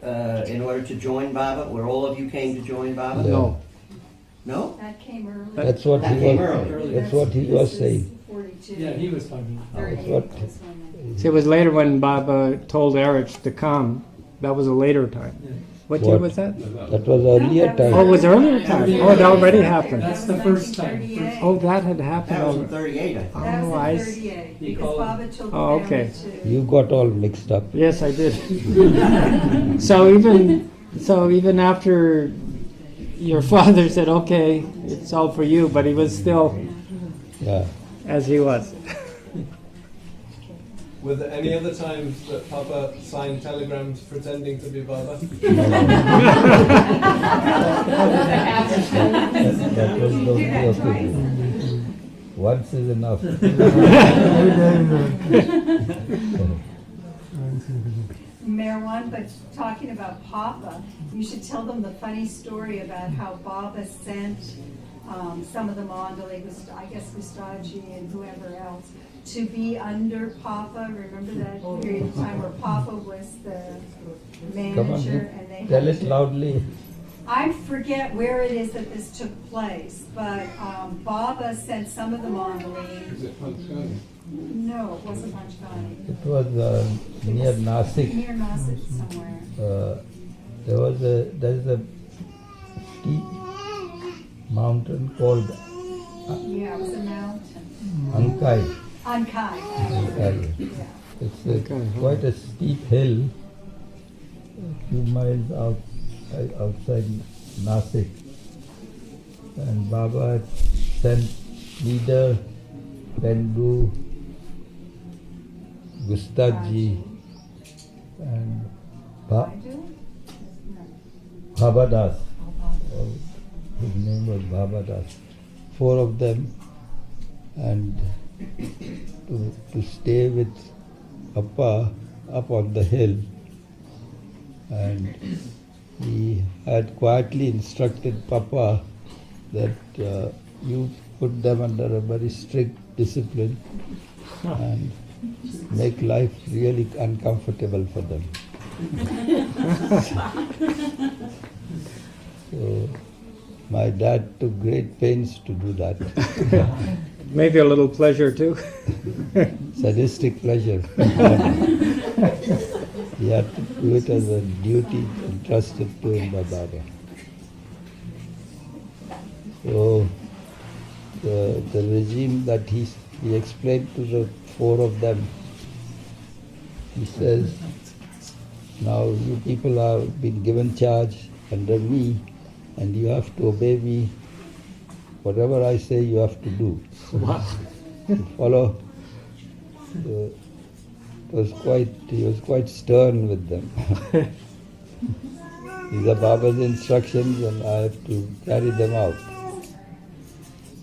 K: in order to join Baba, where all of you came to join Baba?
D: Yeah.
E: No.
K: No?
J: That came early.
D: That's what
K: That
D: he
K: came
D: was.
K: early.
D: That's what he was saying.
J: 42.
F: Yeah, he was talking.
D: That's what.
E: See, it was later when Baba told Eruch to come. That was a later time. What year was that?
D: That was earlier time.
E: Oh, it was earlier time. Oh, it already happened.
F: That's the first time.
E: Oh, that had happened.
K: That was in 38, I think.
J: That
E: Oh,
J: was
E: I
J: in
E: see.
J: 38,
F: He
J: because
F: called-
J: Baba told the
E: Oh,
J: family
E: okay.
J: to.
D: You got all mixed up.
E: Yes, I did. So even after your father said, "Okay, it's all for you," but he was still
D: Yeah.
E: as he was.
F: Were there any other times that Papa signed telegrams pretending to be Baba?
D: That was no occasion. Once is enough.
J: Meherwan, but talking about Papa, you should tell them the funny story about how Baba sent some of the Mandalay, I guess Gustaji and whoever else, to be under Papa. Remember that period of time where Papa was the
D: Come on,
J: manager and they
D: tell
J: had
D: it loudly.
J: I forget where it is that this took place, but Baba sent some of the Mongolis.
D: Is it Panchgani?
J: No, it wasn't Panchgani.
D: It was near Nasik.
J: Near Nasik somewhere.
D: There's a steep mountain called
J: Yeah, it was a mountain.
D: Ankai.
J: Ankai.
D: Ankai.
J: Yeah.
D: It's quite a steep hill, a few miles outside Nasik. And Baba had sent leader, Pendu, Gustaji, and Babadas. His name was Babadas. 4 of them, and to stay with Appa up on the hill. And he had quietly instructed Papa that you put them under a very strict discipline and make life really uncomfortable for them. So my dad took great pains to do that.
E: Maybe a little pleasure too.
D: Sadistic pleasure. He had to do it as a duty entrusted to him by Baba. So the regime that he explained to the 4 of them, he says, now you people have been given charge under me, and you have to obey me. Whatever I say, you have to do.
E: Wow.
D: To follow. He was quite stern with them. These are Baba's instructions, and I have to carry them out.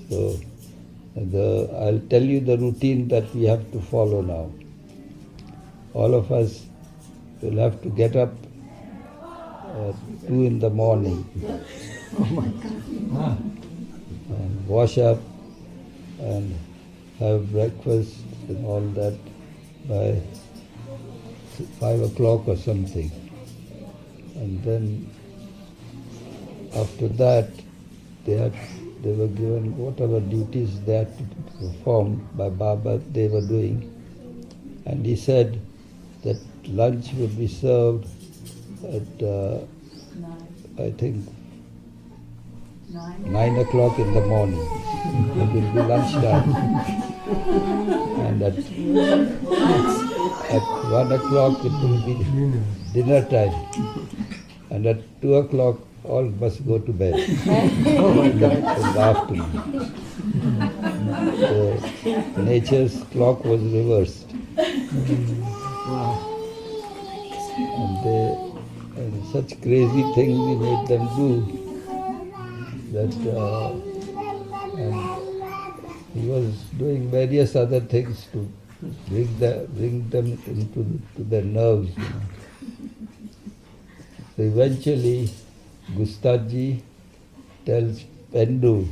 D: So I'll tell you the routine that we have to follow now. All of us will have to get up at 2 in the morning.
E: Oh my God.
D: And wash up and have breakfast and all that by 5 o'clock or something. And then after that, they were given whatever duties they had to perform by Baba, they were doing. And he said that lunch would be served at, I think, 9 o'clock in the morning. It will be lunchtime. And at 1 o'clock it will be dinner time. And at 2 o'clock all must go to bed. In the afternoon. So nature's clock was reversed. And such crazy things he made them do. That and he was doing various other things to bring them into their nerves. You know. So eventually, Gustaji tells Pendu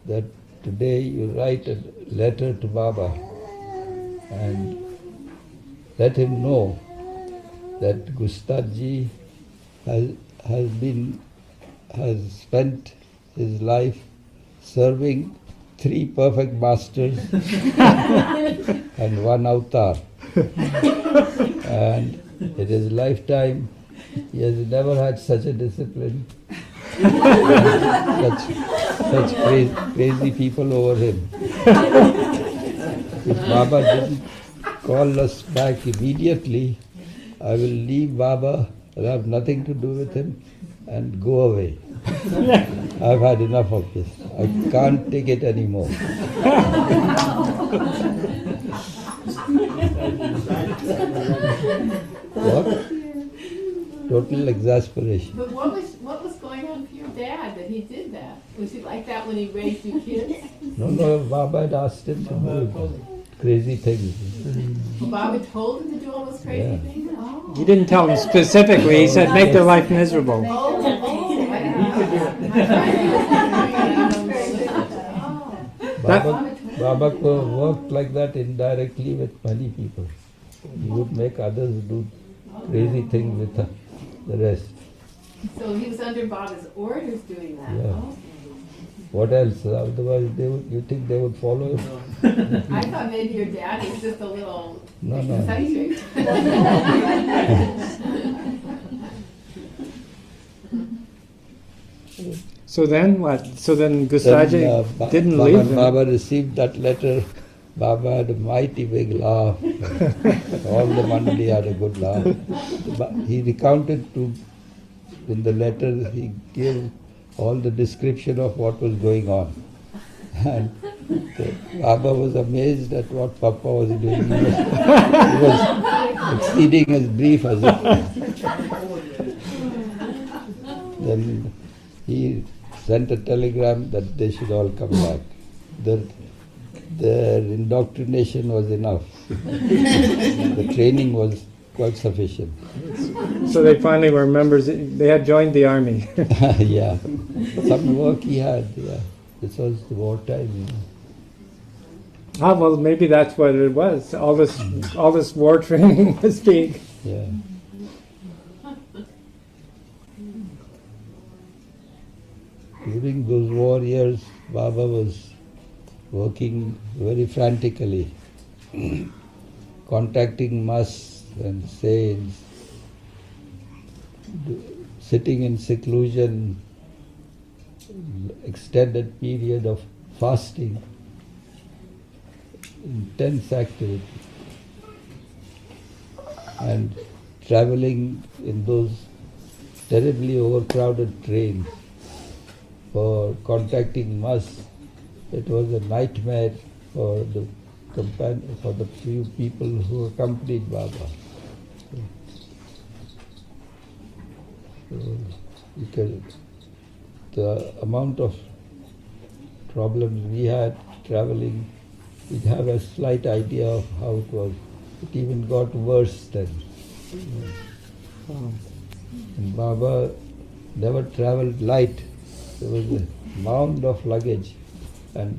D: that today you write a letter to Baba and let him know that Gustaji has spent his life serving 3 perfect masters and 1 avatar. And in his lifetime, he has never had such a discipline, such crazy people over him. If Baba didn't call us back immediately, I will leave Baba and have nothing to do with him and go away. I've had enough of this. I can't take it anymore. What? Total exasperation.
F: But what was going on for your dad that he did that? Was he like that when he raised you kids?
D: No, Baba had asked him to do crazy things.
F: Baba told him to do all those crazy things? Oh.
E: He didn't tell them specifically. He said, make their life miserable.
D: Baba worked like that indirectly with many people. He would make others do crazy things with the rest.
F: So he was under Baba's orders doing that.
D: Yeah.
F: Oh.
D: What else? Otherwise, you think they would follow him?
F: I thought maybe your dad was just a little
D: No, no.
F: eccentric.
E: So then what? So then Gusaji didn't leave
D: When
E: him.
D: Baba received that letter, Baba had a mighty big laugh. All the Mandali had a good laugh. He recounted in the letter, he gave all the description of what was going on. And Baba was amazed at what Papa was doing. He was exceeding his brief as it. Then he sent a telegram that they should all come back. Their indoctrination was enough. The training was quite sufficient.
E: So they finally were members. They had joined the army.
D: Yeah. Some work he had, yeah. This was the wartime, you know.
E: Ah, well, maybe that's what it was. All this war training was being.
D: Yeah. During those war years, Baba was working very frantically, contacting monks and saints, sitting in seclusion, extended period of fasting, intense activity, and traveling in those terribly overcrowded trains for contacting monks. It was a nightmare for the few people who accompanied Baba. So the amount of problems we had traveling, we have a slight idea of how it was. It even got worse then. And Baba never traveled light. There was a mound of luggage, and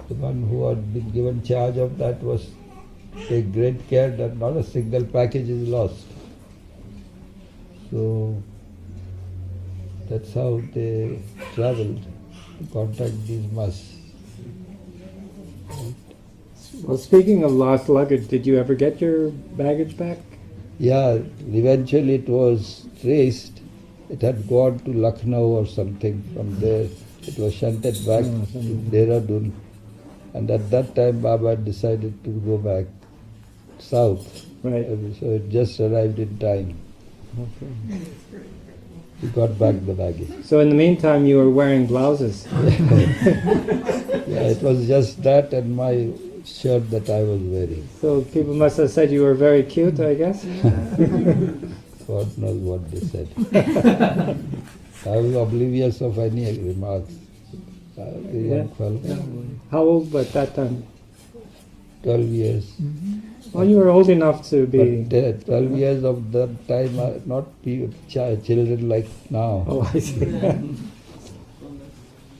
D: the one who had been given charge of that was to take great care that not a single package is lost. So that's how they traveled to contact these monks.
E: Well, speaking of lost luggage, did you ever get your baggage back?
D: Yeah, eventually it was traced. It had gone to Lucknow or something. From there it was shunted back to Dehradun. And at that time Baba had decided to go back south.
E: Right.
D: So it just arrived in time.
E: Okay.
D: He got back the baggage.
E: So in the meantime, you were wearing blouses.
D: Yeah, it was just that and my shirt that I was wearing.
E: So people must have said you were very cute, I guess.
D: God knows what they said. I was oblivious of any remarks. I was a young fellow.
E: How old at that time?
D: 12 years.
E: Well, you were old enough to be.
D: But 12 years of that time are not children like now.
E: Oh, I see.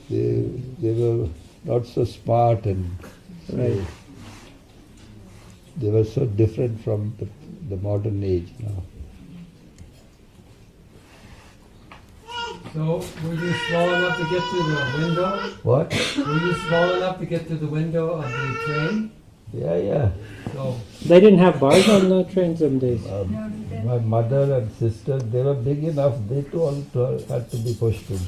D: They were not so smart and
E: Right.
D: they were so different from the modern age now.
L: So, were you small enough to get through the window?
D: What?
L: Were you small enough to get through the window of the train?
D: Yeah.
L: So,
E: They didn't have bars on the trains some days.
D: My mother and sister, they were big enough, they too also had to be pushed in.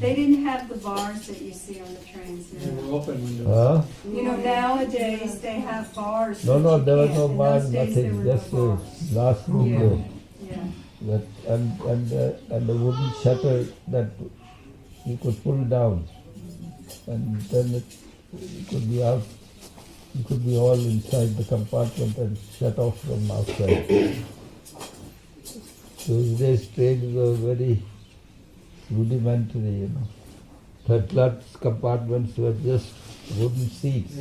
J: They didn't have the bars that you see on the trains
L: they
J: now.
L: were open windows.
D: Huh?
J: You know, nowadays they have bars.
D: No,
J: that you
D: there was
J: can't.
D: no
J: In
D: bar,
J: those days, there
D: nothing,
J: were
D: just
J: no
D: a
J: bars.
D: glass window.
J: Yeah.
D: That, and the wooden shutter that you could pull down, and then it could be out. You could be all inside the compartment and shut off from outside. Those days trains were very rudimentary, you know. Third class compartments were just wooden seats.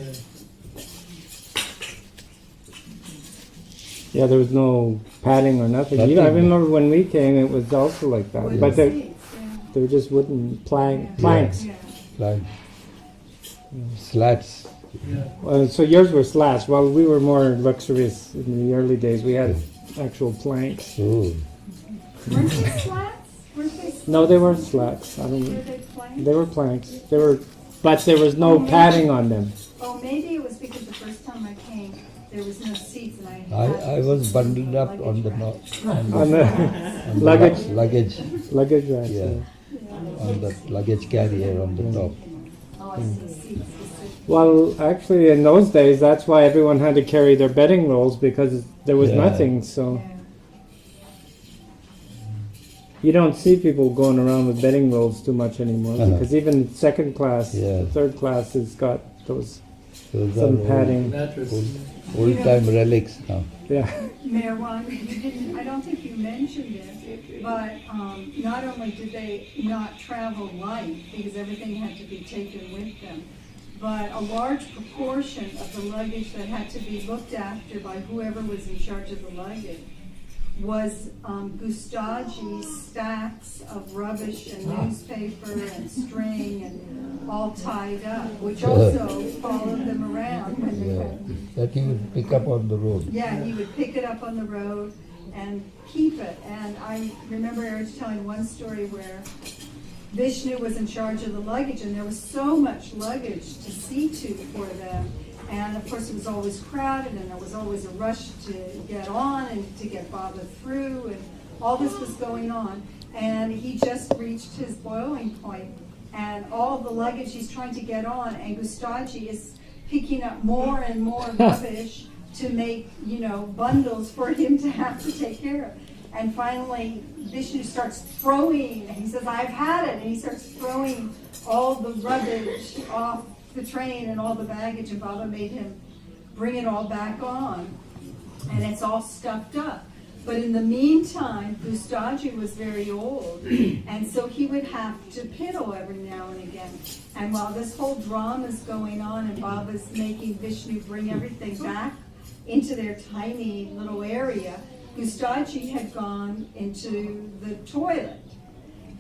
E: Yeah, there was no padding or nothing.
D: Nothing.
E: I remember when we came, it was also like that.
J: Wooden
E: But they
J: seats, yeah.
E: were just wooden planks.
J: Yeah.
D: Like slats.
E: So yours were slats. Well, we were more luxurious in the early days. We had actual planks.
D: Oh.
J: Weren't they slats? Weren't they slats?
E: No, they weren't slats. I
J: Were
E: mean,
J: they planks?
E: they were planks. They were, but there was no padding on them.
J: Oh, maybe it was because the first time I came, there was no seats and
D: I was bundled up on the
E: On the luggage.
D: luggage,
E: Luggage racks.
D: yeah, on the luggage carrier on the top.
J: Oh, I see seats.
E: Well, actually, in those days, that's why everyone had to carry their bedding rolls because there was
D: Yeah.
E: nothing. So
J: Yeah.
E: you don't see people going around with bedding rolls too much anymore because even second class,
D: Yeah.
E: third class has got those
D: Those
E: some
D: are
E: padding.
L: Mattress.
D: old time relics now.
E: Yeah.
J: Meherwan, I don't think you mentioned it, but not only did they not travel light because everything had to be taken with them, but a large proportion of the luggage that had to be looked after by whoever was in charge of the luggage was Gustaji's stacks of rubbish and newspaper and string and all tied up, which also followed them around when they
D: Yeah,
J: went.
D: that you would pick up on the road.
J: Yeah, he would pick it up on the road and keep it. And I remember Eruch telling one story where Vishnu was in charge of the luggage, and there was so much luggage to see to for them. And of course, it was always crowded, and there was always a rush to get on and to get Baba through, and all this was going on. And he just reached his boiling point, and all the luggage he's trying to get on, and Gustaji is picking up more and more rubbish to make, bundles for him to have to take care of. And finally, Vishnu starts throwing, and he says, I've had it, and he starts throwing all the rubbish off the train and all the baggage, and Baba made him bring it all back on, and it's all stuffed up. But in the meantime, Gustaji was very old, and so he would have to piddle every now and again. And while this whole drama is going on, and Baba's making Vishnu bring everything back into their tiny little area, Gustaji had gone into the toilet.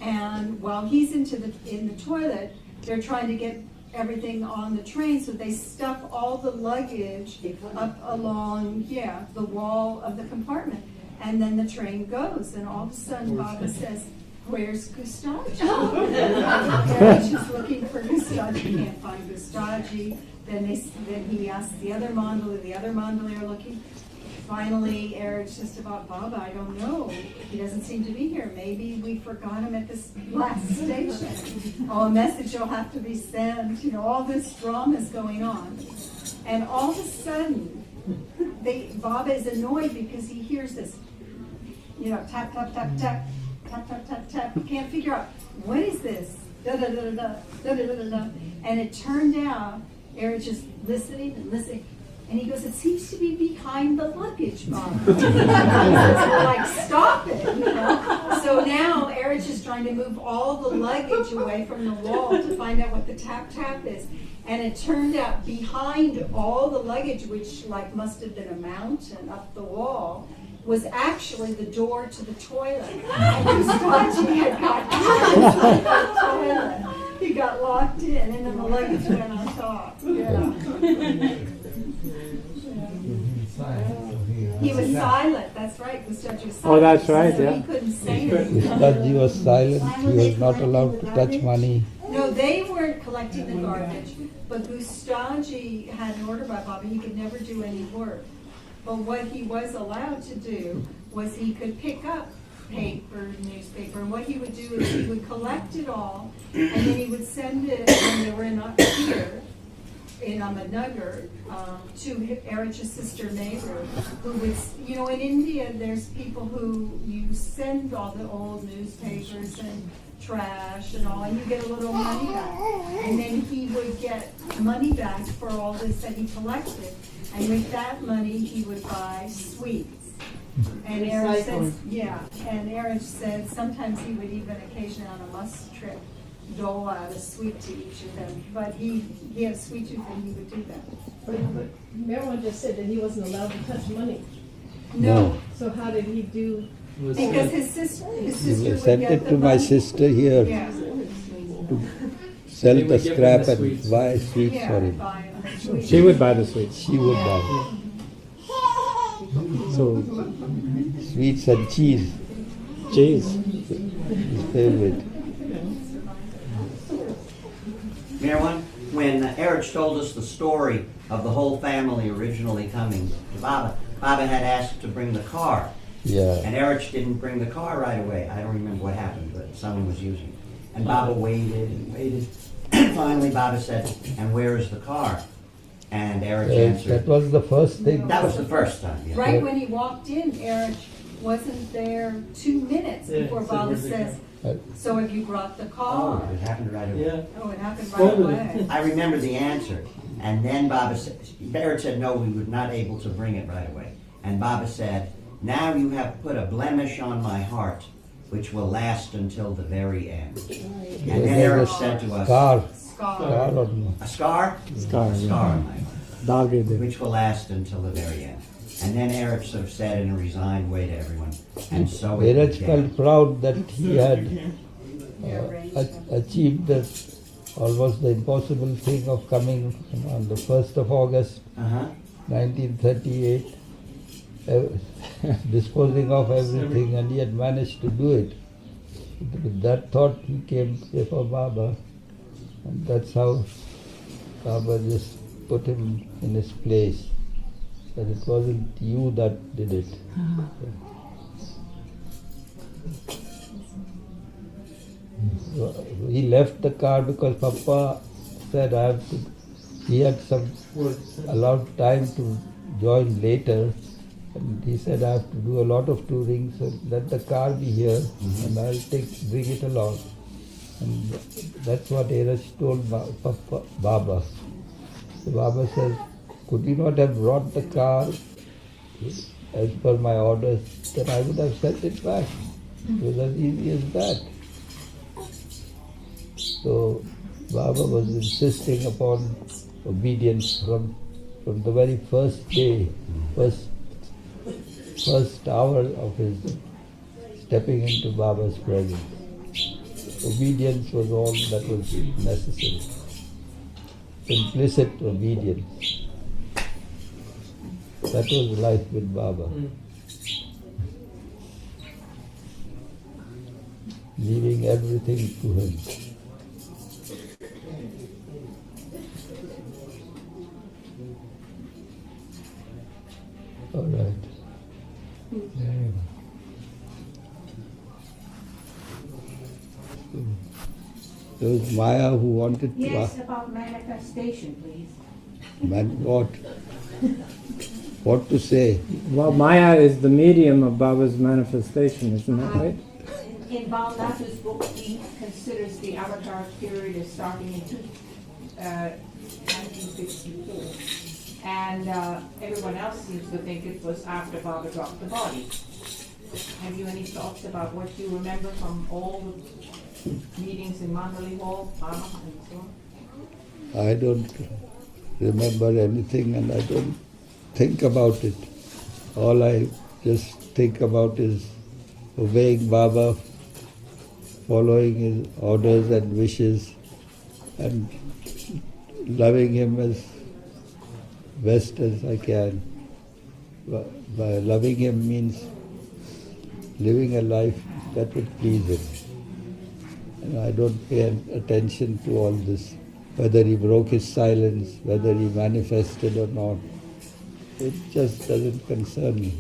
J: And while he's in the toilet, they're trying to get everything on the train, so they stuff all the luggage up along, the wall of the compartment. And then the train goes, and all of a sudden Baba says, where's Gustaji? She's looking for Gustaji, can't find Gustaji. Then he asks the other mandali are looking. Finally, Eric's just about Baba, I don't know. He doesn't seem to be here. Maybe we forgot him at this last station. Oh, a message will have to be sent. All this drama is going on. And all of a sudden, Baba is annoyed because he hears this, tap, tap, tap, tap, tap, tap, tap, tap. He can't figure out, what is this? Da, da, da, da, da, da, da, da, da. And it turned out, Eric just listening and listening. And he goes, it seems to be behind the luggage, Bob. Like, stop it, So now Erich is trying to move all the luggage away from the wall to find out what the tap-tap is. And it turned out behind all the luggage, which must have been a mountain up the wall, was actually the door to the toilet. And Gustaji had got inside the toilet. He got locked in, and then the luggage went on top. Yeah. He was silent, that's right. Gustaji was silent.
E: Oh, that's right,
J: so
E: yeah.
J: He couldn't say anything.
D: Gustaji was silent, he was not allowed to touch money.
J: No, they weren't collecting the garbage, but Gustaji had an order by Baba, he could never do any work. But what he was allowed to do was he could pick up paper, newspaper, and what he would do is he would collect it all, and then he would send it when they were here in Ahmednagar to Erich's sister Meheroo, who would, in India there's people who you send all the old newspapers and trash and all, and you get a little money back. And then he would get money back for all this that he collected, and with that money he would buy sweets. And Erich said, and Erich said sometimes he would even occasionally on a must trip dole out a sweet to each of them. But he had a sweet tooth and he would do that.
C: But Meherwan just said that he wasn't allowed to touch money.
J: No.
C: So how did he do?
J: Because his sister
D: He
J: would
D: sent
J: get
D: it
J: the
D: to my
J: money.
D: sister here
J: Yeah.
D: to sell
L: He
D: the
L: would give
D: scrap
L: him the
D: and
L: sweets.
D: buy sweets
J: Yeah,
D: for him.
J: buy him the sweets.
E: She would buy the sweets.
D: She would buy
E: So
D: sweets and cheese.
E: Cheese.
D: His favorite.
K: Meherwan, when Eruch told us the story of the whole family originally coming to Baba, Baba had asked to bring the car.
D: Yeah.
K: And Eruch didn't bring the car right away. I don't remember what happened, but someone was using it. And Baba waited and waited. Finally, Baba said, "And where is the car?" And Eruch answered.
D: That was the first thing.
K: That was the first time, yeah.
J: Right when he walked in, Eruch wasn't there 2 minutes
L: Yeah,
J: before
L: so
J: Baba
L: where's the
J: says,
D: car?
J: "So have you brought the
K: Oh,
J: car?"
K: it happened right away.
L: Yeah.
J: Oh, it happened right
L: Totally.
J: away.
K: I remember the answer. And then Baba said, Eruch said, no, we were not able to bring it right away. And Baba said, now you have put a blemish on my heart, which will last until the very end. And then Eruch said to us,
D: Scar.
J: Scar.
D: Scar on
K: a scar?
E: Scar,
K: A scar on my heart,
E: Dogged.
K: which will last until the very end. And then Eruch sort of said in a resigned way to everyone, and so it
D: Eruch
K: began.
D: felt proud that he had achieved that almost the impossible thing of coming on the 1st of August,
K: Uh-huh.
D: 1938, disposing of everything, and he had managed to do it. With that thought, he came before Baba, and that's how Baba just put him in his place. That it wasn't you that did it. He left the car because Papa said I have to. He had allowed time to join later, and he said I have to do a lot of touring, so let the car be here, and I'll bring it along. And that's what Eruch told Baba. So Baba says, could you not have brought the car as per my orders? Then I would have sent it back. It was as easy as that. So Baba was insisting upon obedience from the very first day, first hour of his stepping into Baba's presence. Obedience was all that was necessary. Implicit obedience. That was life with Baba. Leaving everything to him. All right. There was Maya who wanted to
I: Yes, about manifestation, please.
D: what? What to say?
E: Well, Maya is the medium of Baba's manifestation, isn't that right?
I: In Balnatu's book, he considers the avatar period as starting in 1964. And everyone else seems to think it was after Baba dropped the body. Have you any thoughts about what you remember from all the meetings in Mandalay Hall, Baba, and so on?
D: I don't remember anything and I don't think about it. All I just think about is obeying Baba, following his orders and wishes, and loving him as best as I can. By loving him means living a life that would please him. And I don't pay attention to all this, whether he broke his silence, whether he manifested or not. It just doesn't concern me.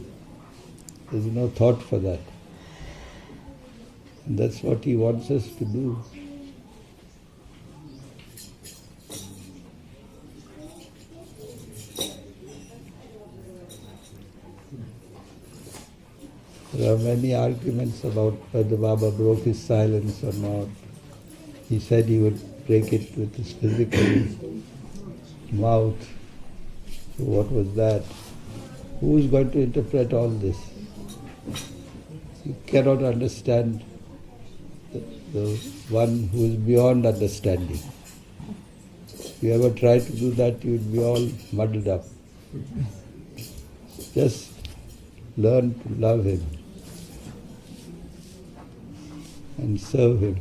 D: There's no thought for that. And that's what he wants us to do. There are many arguments about whether Baba broke his silence or not. He said he would break it with his physical mouth. So what was that? Who is going to interpret all this? You cannot understand the one who is beyond understanding. If you ever try to do that, you would be all muddled up. Just learn to love him and serve him.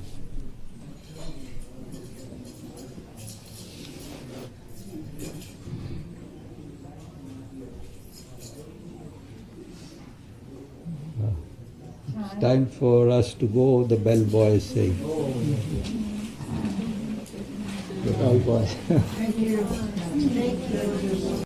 D: time for us to go, the bellboy is saying.
E: The bellboy.
J: Thank you. Thank you.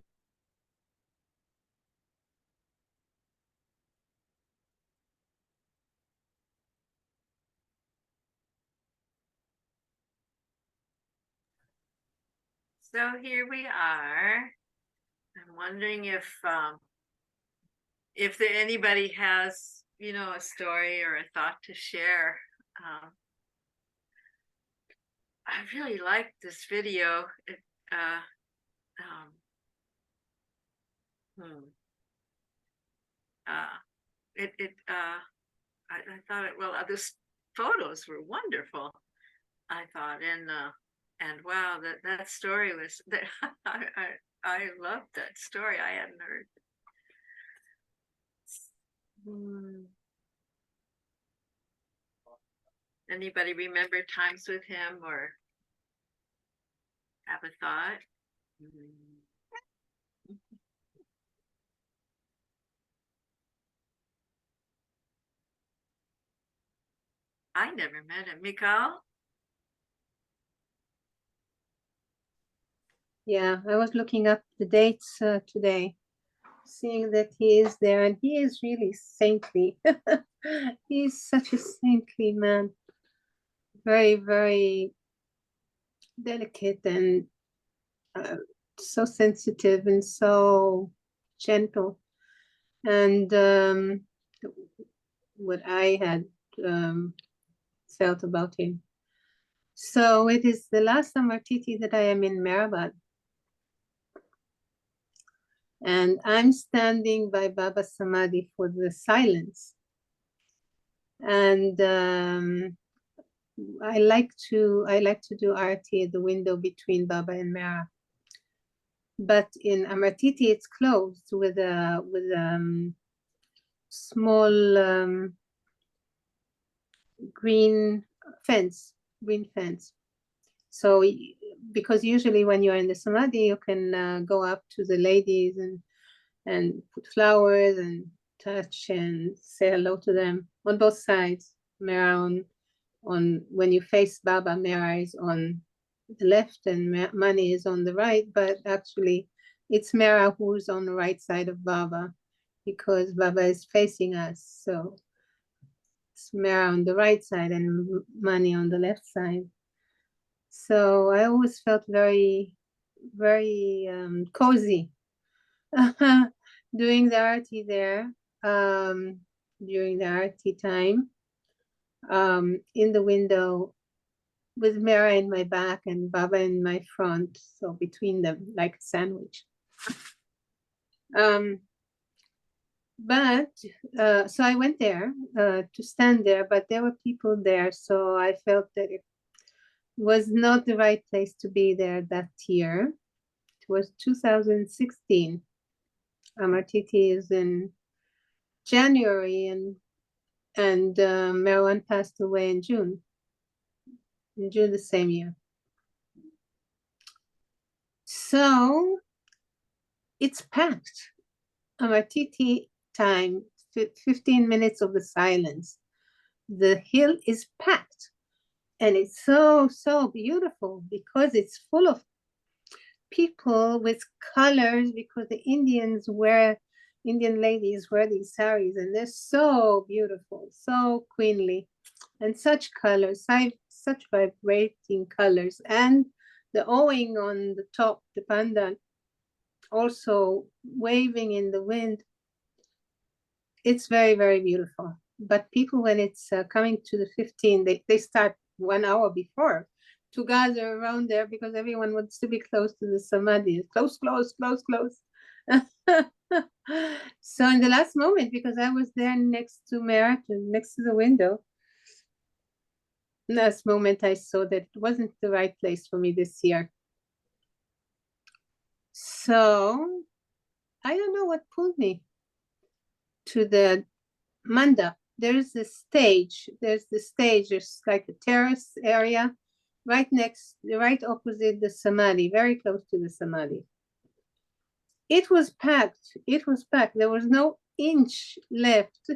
A: So here we are. I'm wondering if anybody has, a story or a thought to share. I really liked this video. I thought the photos were wonderful. I thought, and wow, that story was that I loved that story. I hadn't heard. Anybody remember times with him or have a thought? I never met him. Mikal?
M: Yeah, I was looking up the dates today, seeing that he is there, and he is really saintly. He is such a saintly man. Very, very delicate and so sensitive and so gentle. And what I had felt about him. So it is the last Amartiti that I am in Meheroo. And I'm standing by Baba Samadhi for the silence. And I like to do arati at the window between Baba and Meheroo. But in Amartiti, it's closed with a small green fence. So because usually when you're in the Samadhi, you can go up to the ladies and put flowers and touch and say hello to them on both sides. Meheroo on when you face Baba, Meheroo is on the left and Mani is on the right, but actually it's Meheroo who's on the right side of Baba because Baba is facing us. So it's Meheroo on the right side and Mani on the left side. So I always felt very, very cozy doing the arati there, during the arati time, in the window with Meheroo in my back and Baba in my front, so between them like a sandwich. But so I went there to stand there, but there were people there, so I felt that it was not the right place to be there that year. It was 2016. Amartiti is in January, and Meherwan passed away in June the same year. So it's packed. Amartiti time, 15 minutes of the silence. The hill is packed. And it's so, so beautiful because it's full of people with colors, because the Indian ladies wear these saris and they're so beautiful, so queenly, and such colors, such vibrating colors. And the owing on the top, the pandan, also waving in the wind. It's very, very beautiful. But people, when it's coming to the 15, they start 1 hour before to gather around there because everyone wants to be close to the Samadhi. Close. So in the last moment, because I was there next to Meheroo, next to the window, last moment I saw that it wasn't the right place for me this year. So I don't know what pulled me to the Manda. There's stage, there's like a terrace area right opposite the Samadhi, very close to the Samadhi. It was packed. There was no inch left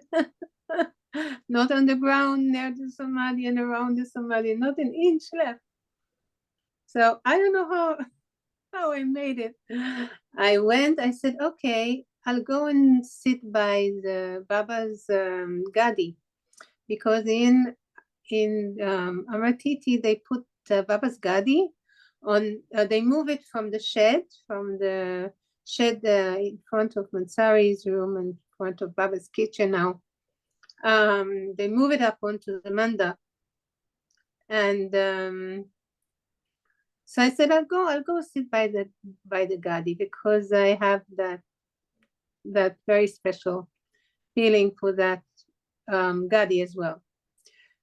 M: not on the ground near the Samadhi and around the Samadhi, not an inch left. So I don't know how I made it. I went, I said, okay, I'll go and sit by the Baba's Gadi, because in Amartiti they put Baba's Gadi on, they move it from the shed in front of Mansari's room and in front of Baba's kitchen now. They move it up onto the manda. And so I said, I'll go sit by the Gadi, because I have that very special feeling for that Gadi as well.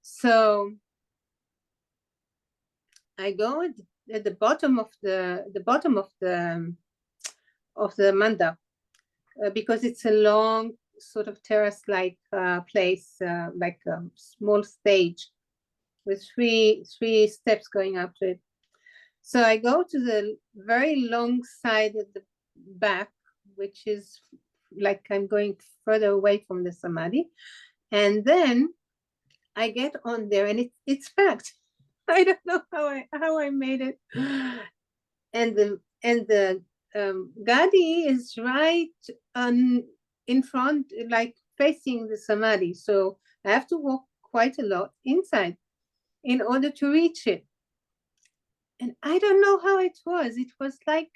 M: So I go at the bottom of the manda, because it's a long sort of terrace-like place, like a small stage with three steps going up to it. So I go to the very long side at the back, which is like I'm going further away from the Samadhi. And then I get on there and it's packed. I don't know how I made it. And the Gadi is right in front, like facing the Samadhi. So I have to walk quite a lot inside in order to reach it. And I don't know how it was. It was like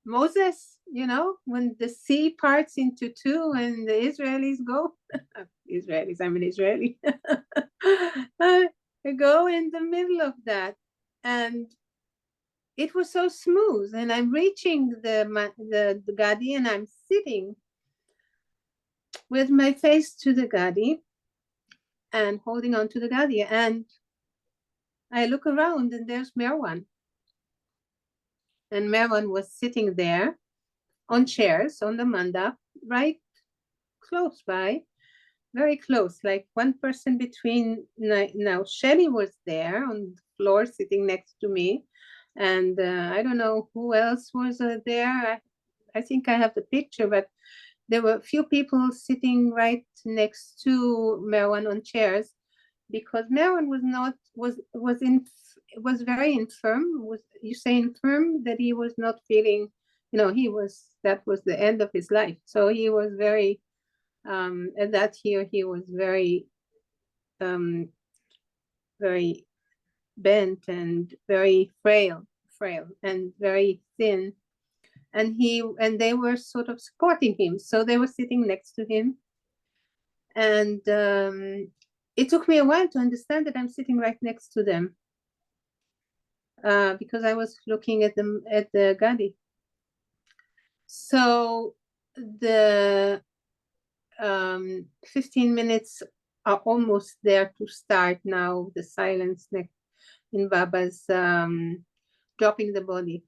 M: Moses, when the sea parts into two and the Israelis go. Israelis, I'm an Israeli. I go in the middle of that. And it was so smooth. And I'm reaching the Gadi, and I'm sitting with my face to the Gadi and holding on to the Gadi. And I look around and there's Meherwan. And Meherwan was sitting there on chairs on the manda, right close by, very close, like one person between. Now Shelly was there on the floor sitting next to me. And I don't know who else was there. I think I have the picture, but there were a few people sitting right next to Meherwan on chairs, because Meherwan was very infirm. You say infirm, that he was not feeling, that was the end of his life. So he was very, at that year, he was very, very bent and very frail and very thin. And they were sort of supporting him. So they were sitting next to him. And it took me a while to understand that I'm sitting right next to them, because I was looking at the Gadi. So the 15 minutes are almost there to start now, the silence in Baba's dropping the body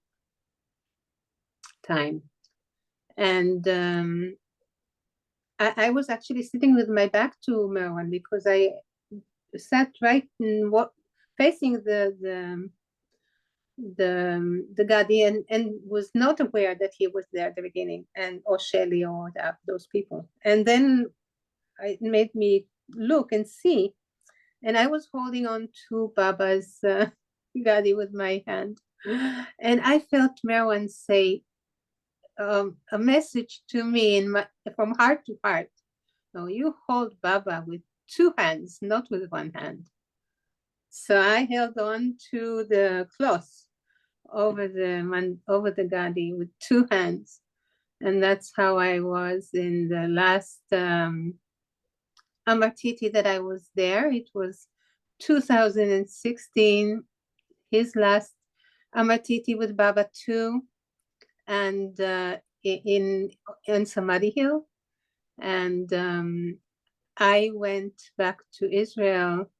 M: time. And I was actually sitting with my back to Meherwan, because I sat right facing the Gadi, and was not aware that he was there at the beginning, or Shelly or those people. And then it made me look and see, and I was holding on to Baba's Gadi with my hand, and I felt Meherwan say a message to me from heart to heart. No, you hold Baba with two hands, not with one hand. So I held on to the cloth over the Gadi with two hands. And that's how I was in the last Amartiti that I was there. It was 2016, his last Amartiti with Baba too, and in Samadhi Hill. And I went back to Israel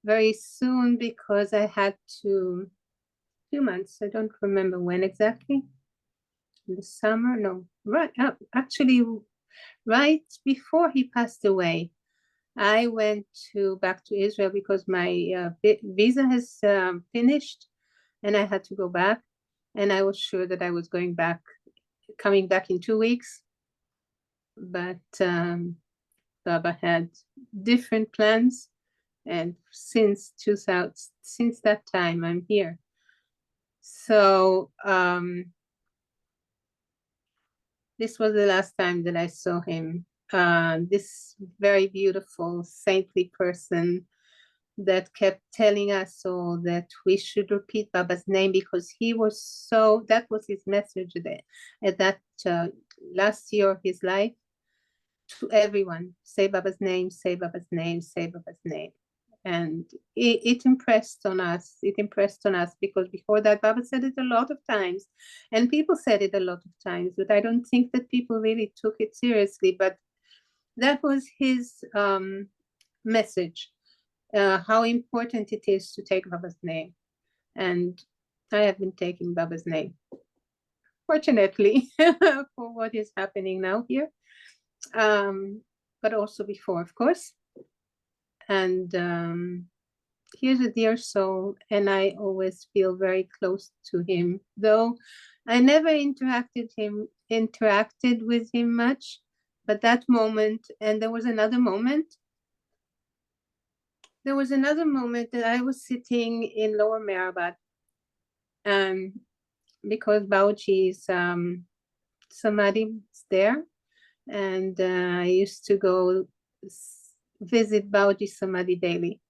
M: very soon, because I had to, 2 months, I don't remember when exactly, in the summer, no, right, actually right before he passed away, I went back to Israel, because my visa has finished and I had to go back, and I was sure that I was coming back in 2 weeks. But Baba had different plans, and since that time I'm here. So this was the last time that I saw him. This very beautiful, saintly person that kept telling us all that we should repeat Baba's name, because he was so, that was his message at that last year of his life, to everyone. Say Baba's name, say Baba's name, say Baba's name. And it impressed on us. It impressed on us because before that, Baba said it a lot of times, and people said it a lot of times, but I don't think that people really took it seriously. But that was his message, how important it is to take Baba's name. And I have been taking Baba's name, fortunately, for what is happening now here, but also before, of course. And he's a dear soul, and I always feel very close to him, though I never interacted with him much. But that moment, and there was another moment that I was sitting in Lower Meherabad, because Bauji's samadhi is there, and I used to go visit Bauji Samadhi daily.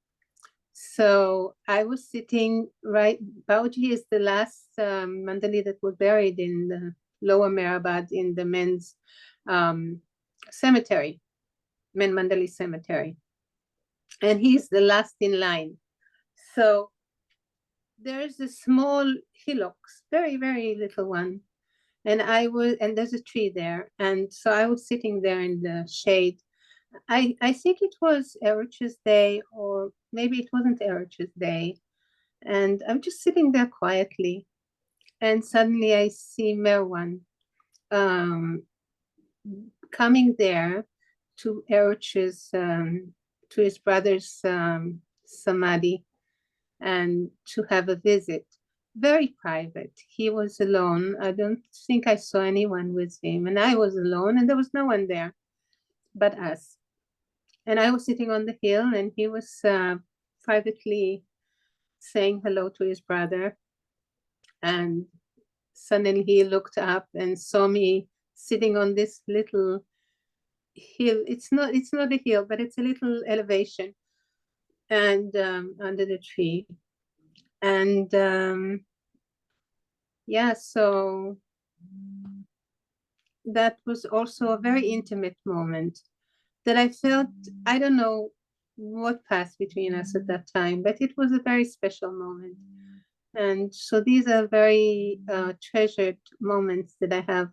M: So I was sitting Bauji is the last Mandali that was buried in the Lower Meherabad in the men's cemetery, Men Mandali Cemetery. And he's the last in line. So there's a small hillock, very, very little one. And there's a tree there. And so I was sitting there in the shade. I think it was Eruch's day, or maybe it wasn't Eruch's day. And I'm just sitting there quietly. And suddenly I see Meherwan coming there to Eruch's, to his brother's samadhi, and to have a visit. Very private. He was alone. I don't think I saw anyone with him. And I was alone, and there was no one there but us. And I was sitting on the hill, and he was privately saying hello to his brother. And suddenly he looked up and saw me sitting on this little hill. It's not a hill, but it's a little elevation, and under the tree. And yeah, so that was also a very intimate moment that I felt. I don't know what passed between us at that time, but it was a very special moment. And so these are very treasured moments that I have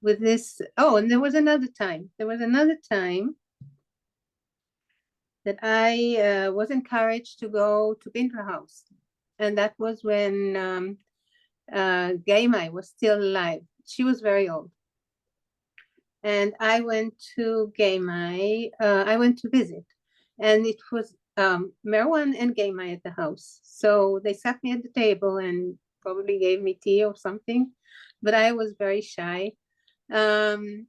M: with this. Oh, and there was another time that I was encouraged to go to Bintra House. And that was when Gaimai was still alive. She was very old. And I went to Gaimai, I went to visit. And it was Meherwan and Gaimai at the house. So they sat me at the table and probably gave me tea or something. But I was very shy. And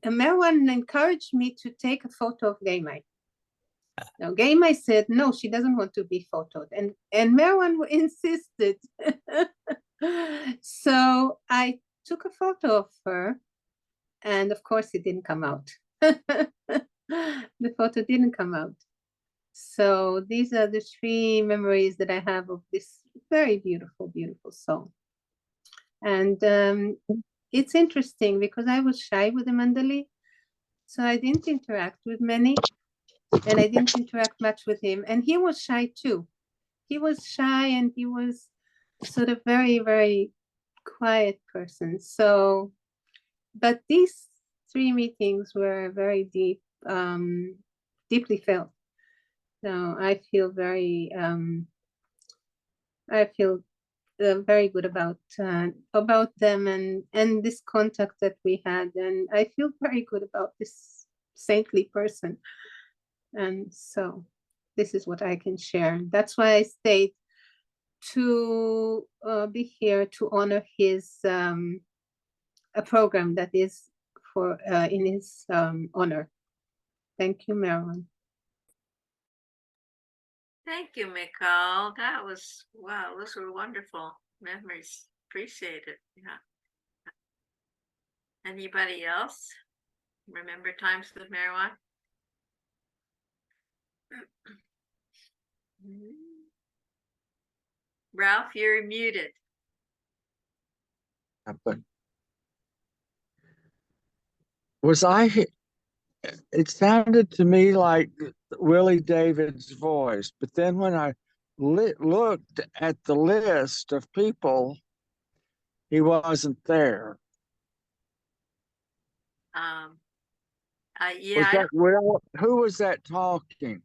M: Meherwan encouraged me to take a photo of Gaimai. Now Gaimai said no, she doesn't want to be photoed, and Meherwan insisted. So I took a photo of her, and of course it didn't come out. The photo didn't come out. So these are the three memories that I have of this very beautiful, beautiful soul. And it's interesting because I was shy with the Mandali, so I didn't interact with many, and I didn't interact much with him. And he was shy too. He was shy, and he was sort of very, very quiet person. So, but these three meetings were very deep, deeply felt. So I feel very, very good about them and this contact that we had, and I feel very good about this saintly person. And so this is what I can share. That's why I stayed to be here to honor his a program that is for in his honor. Thank you, Meherwan.
A: Thank you, Mikal. That was, wow, those were wonderful memories. Appreciate it. Yeah. Anybody else remember times with Meherwan? Ralph, you're muted.
N: But was I? It sounded to me like Willie David's voice, but then when I looked at the list of people, he wasn't there.
A: Yeah,
N: Was that Will? Who was that talking?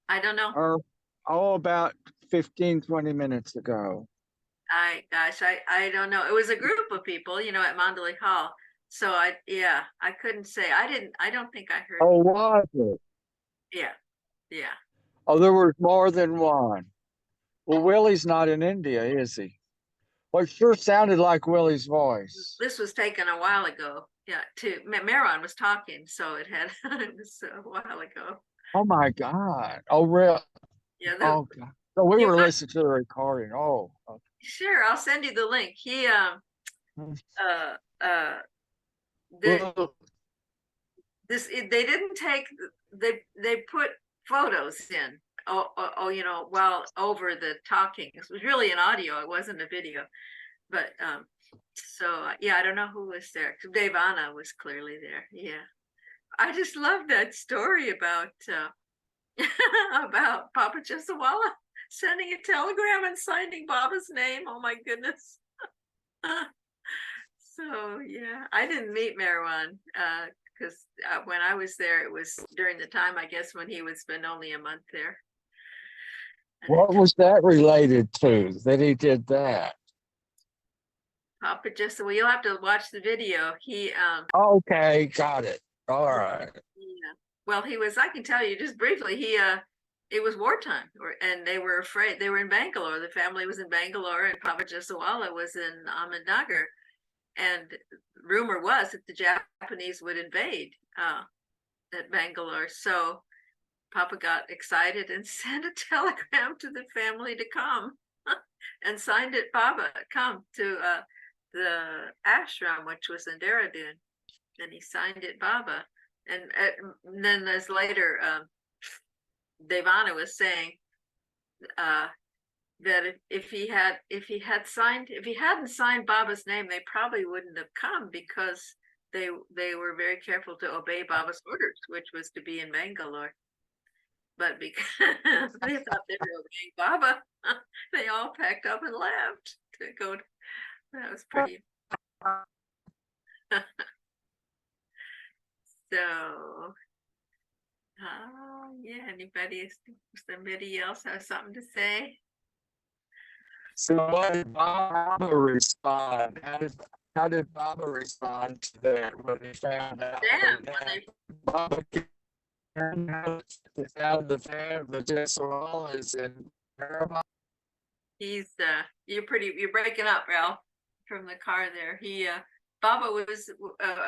A: I don't know.
N: Or about 15, 20 minutes ago.
A: I don't know. It was a group of people, at Mandalay Hall. So I couldn't say. I don't think I heard.
N: Oh, was it?
A: Yeah.
N: Oh, there was more than one. Well, Willie's not in India, is he? Well, it sure sounded like Willie's voice.
A: This was taken a while ago. Yeah, Meherwan was talking, so it was a while ago.
N: Oh my God. Oh, really?
A: Yeah.
N: Oh, God. So we were listening to the recording. Oh, okay.
A: Sure, I'll send you the link. He they didn't take, they put photos in while over the talking. It was really an audio, it wasn't a video. But so yeah, I don't know who was there. Devana was clearly there. Yeah, I just love that story about about Papa Jessawala sending a telegram and signing Baba's name. Oh my goodness. So yeah, I didn't meet Meherwan because when I was there, it was during the time, I guess, when he would spend only a month there.
N: What was that related to, that he did that?
A: Papa Jessawala, you'll have to watch the video. He
N: Okay, got it. All right.
A: Yeah. Well, I can tell you just briefly, it was wartime, and they were afraid. They were in Bangalore. The family was in Bangalore, and Papa Jessawala was in Ahmednagar. And rumor was that the Japanese would invade at Bangalore. So Papa got excited and sent a telegram to the family to come and signed it, Baba, come to the ashram, which was in Dehradun. And he signed it, Baba. And then as later, Devana was saying that if he hadn't signed Baba's name, they probably wouldn't have come, because they were very careful to obey Baba's orders, which was to be in Bangalore. But because they thought they were obeying Baba, they all packed up and left to go. That was pretty. So, yeah, somebody else has something to say?
N: So what did Baba respond? How did Baba respond to that when he found out? Baba found the Jessawalla is in Meheroo.
A: You're breaking up, Ralph, from the car there. Baba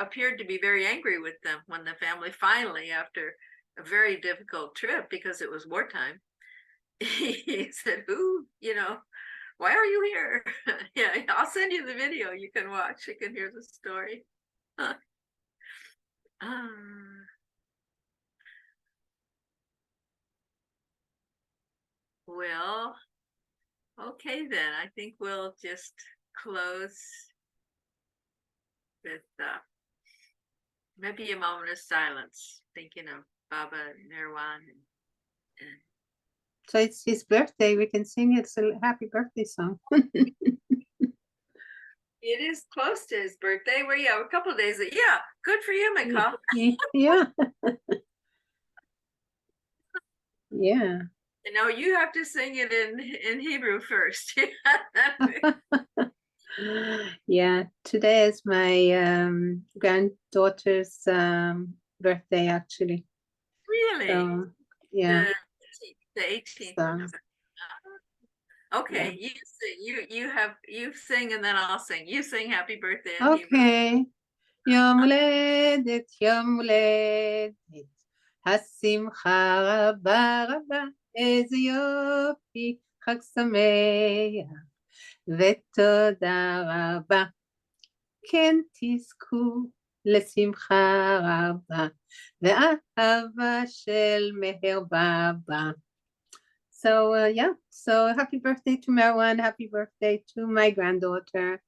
A: appeared to be very angry with them when the family finally, after a very difficult trip because it was wartime, he said, why are you here? Yeah, I'll send you the video. You can watch. You can hear the story. Well, okay then. I think we'll just close with maybe a moment of silence, thinking of Baba and Meherwan.
M: So it's his birthday. We can sing it a happy birthday song.
A: It is close to his birthday. A couple of days. Yeah, good for you, Mikal.
M: Yeah. Yeah.
A: You have to sing it in Hebrew first.
M: Yeah, today is my granddaughter's birthday, actually.
A: Really?
M: So, yeah.
A: The 18th.
M: So,
A: Okay, you sing. You sing and then I'll sing. You sing happy birthday in Hebrew.
M: Okay. יום הולדת, יום הולדת, השמחה רבה רבה, איזה יופי, חג שמח, ותודה רבה. כן תזכו לשמחה רבה, ואהבה של מהר בבא. So yeah, so happy birthday to Meherwan, happy birthday to my granddaughter.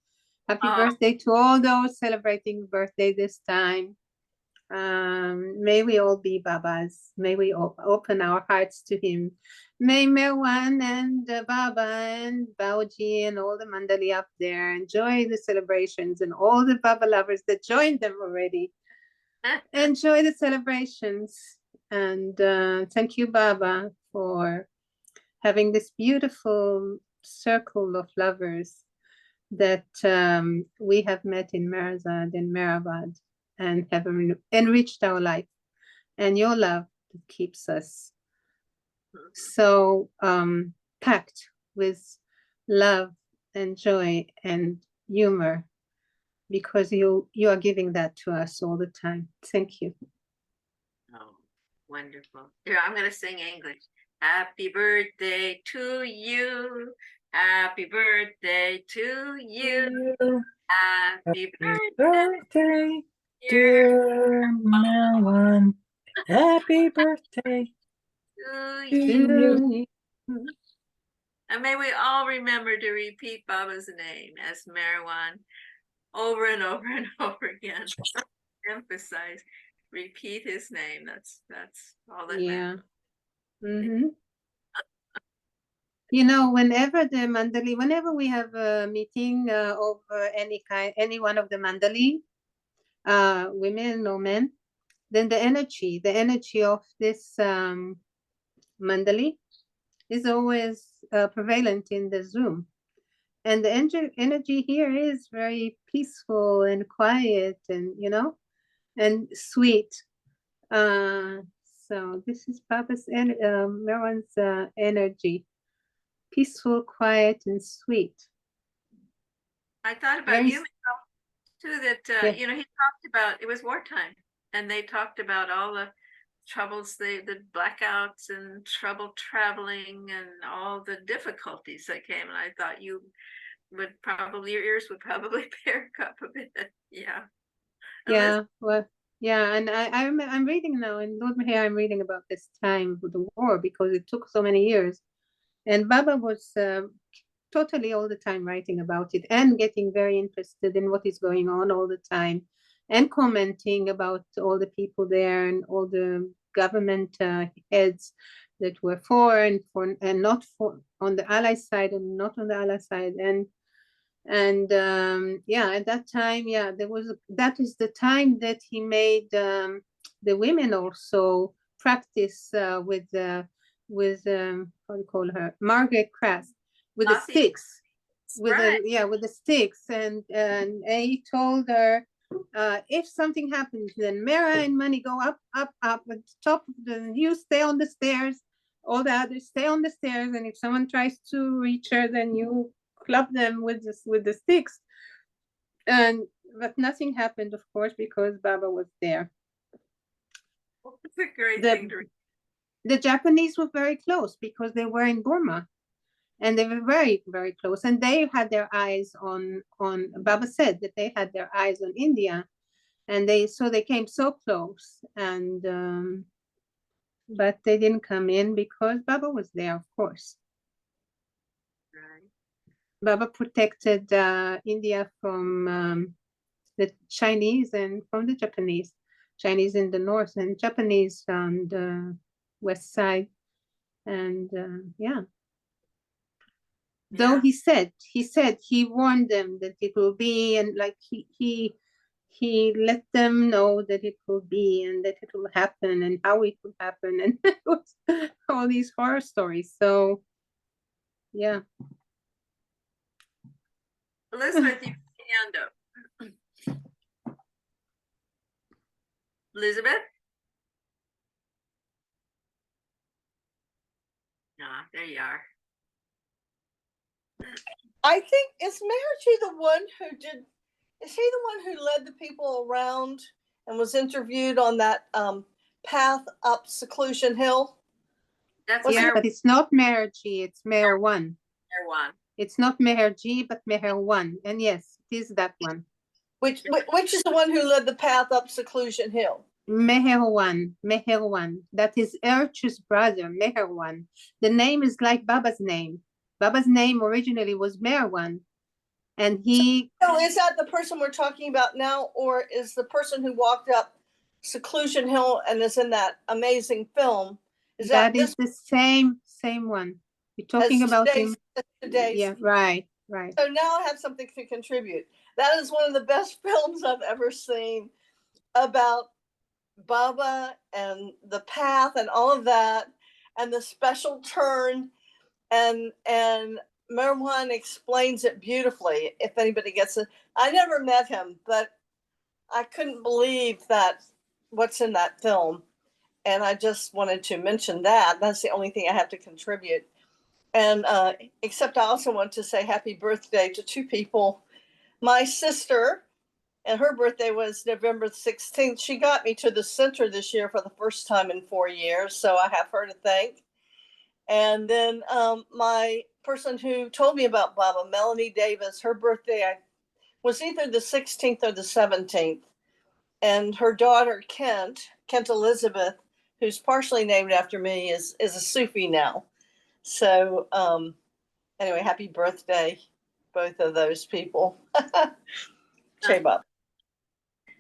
M: Happy birthday to all those celebrating birthday this time. May we all be Babas. May we open our hearts to him. May Meherwan and Baba and Baoji and all the Mandali up there enjoy the celebrations, and all the Baba lovers that joined them already. Enjoy the celebrations. And thank you, Baba, for having this beautiful circle of lovers that we have met in Merzad and Meherabad and have enriched our life, and your love that keeps us so packed with love and joy and humor, because you are giving that to us all the time. Thank you.
A: Oh, wonderful. Here, I'm going to sing English. Happy birthday to you. Happy birthday to you. Happy birthday,
B: dear Meherwan. Happy birthday
A: to
B: to
A: you.
B: you.
A: And may we all remember to repeat Baba's name as Meherwan over and over and over again. Emphasize, repeat his name. That's all that matters.
M: Mm-hmm. You know, whenever we have a meeting of any one of the mandali, women or men, then the energy of this mandali is always prevalent in the Zoom. And the energy here is very peaceful and quiet and, and sweet. So this is Papa's Meherwan's energy. Peaceful, quiet, and sweet.
A: I thought about you too, that he talked about, it was wartime, and they talked about all the troubles, the blackouts and trouble traveling and all the difficulties that came, and I thought your ears would probably perk up a bit.
M: And I'm reading now in Lord Meher, I'm reading about this time with the war, because it took so many years. And Baba was totally all the time writing about it and getting very interested in what is going on all the time, and commenting about all the people there and all the government heads that were for and not for, on the ally side and not on the ally side. And at that time, that is the time that he made the women also practice with how do you call her, Margaret Crass, with the sticks, with the sticks, and he told her, if something happens, then Mera and Mani go up at the top of you stay on the stairs, all the others stay on the stairs, and if someone tries to reach her, then you club them with the sticks. But nothing happened, of course, because Baba was there.
A: It's a great thing to read.
M: The Japanese were very close because they were in Burma, and they were very, very close, and they had their eyes on Baba said that they had their eyes on India, and they came so close, and but they didn't come in because Baba was there, of course.
A: Right.
M: Baba protected India from the Chinese and from the Japanese. Chinese in the north and Japanese on the west side. And though he said he warned them that it will be, and like he let them know that it will be and that it will happen and how it will happen, and it was all these horror stories. So yeah.
A: Elizabeth, you put your hand up. Elizabeth? Ah, there you are.
O: I think, is Naoroji the one who did, is he the one who led the people around and was interviewed on that path up Seclusion Hill?
A: That's
O: Was
M: Yes,
O: it?
M: but it's not Meherji, it's Meherwan.
A: Meherwan.
M: It's not Meherji, but Meherwan. And yes, it is that one.
O: Which is the one who led the path up Seclusion Hill?
M: Meherwan, Meherwan. That is Eruch's brother, Meherwan. The name is like Baba's name. Baba's name originally was Meherwan. And he,
O: So is that the person we're talking about now, or is the person who walked up Seclusion Hill and is in that amazing film? Is
M: that
O: that
M: is
O: this
M: the same one. You're talking about him.
O: today's?
M: Yeah, right, right.
O: So now I have something to contribute. That is one of the best films I've ever seen about Baba and the path and all of that, and the special turn, and Meherwan explains it beautifully. If anybody gets it, I never met him, but I couldn't believe that what's in that film, and I just wanted to mention that. That's the only thing I have to contribute. And except I also want to say happy birthday to two people. My sister, and her birthday was November 16th. She got me to the center this year for the first time in 4 years, so I have her to thank. And then my person who told me about Baba, Melanie Davis, her birthday was either the 16th or the 17th. And her daughter, Kent Elizabeth, who's partially named after me, is a Sufi now. So anyway, happy birthday, both of those people. Cheba.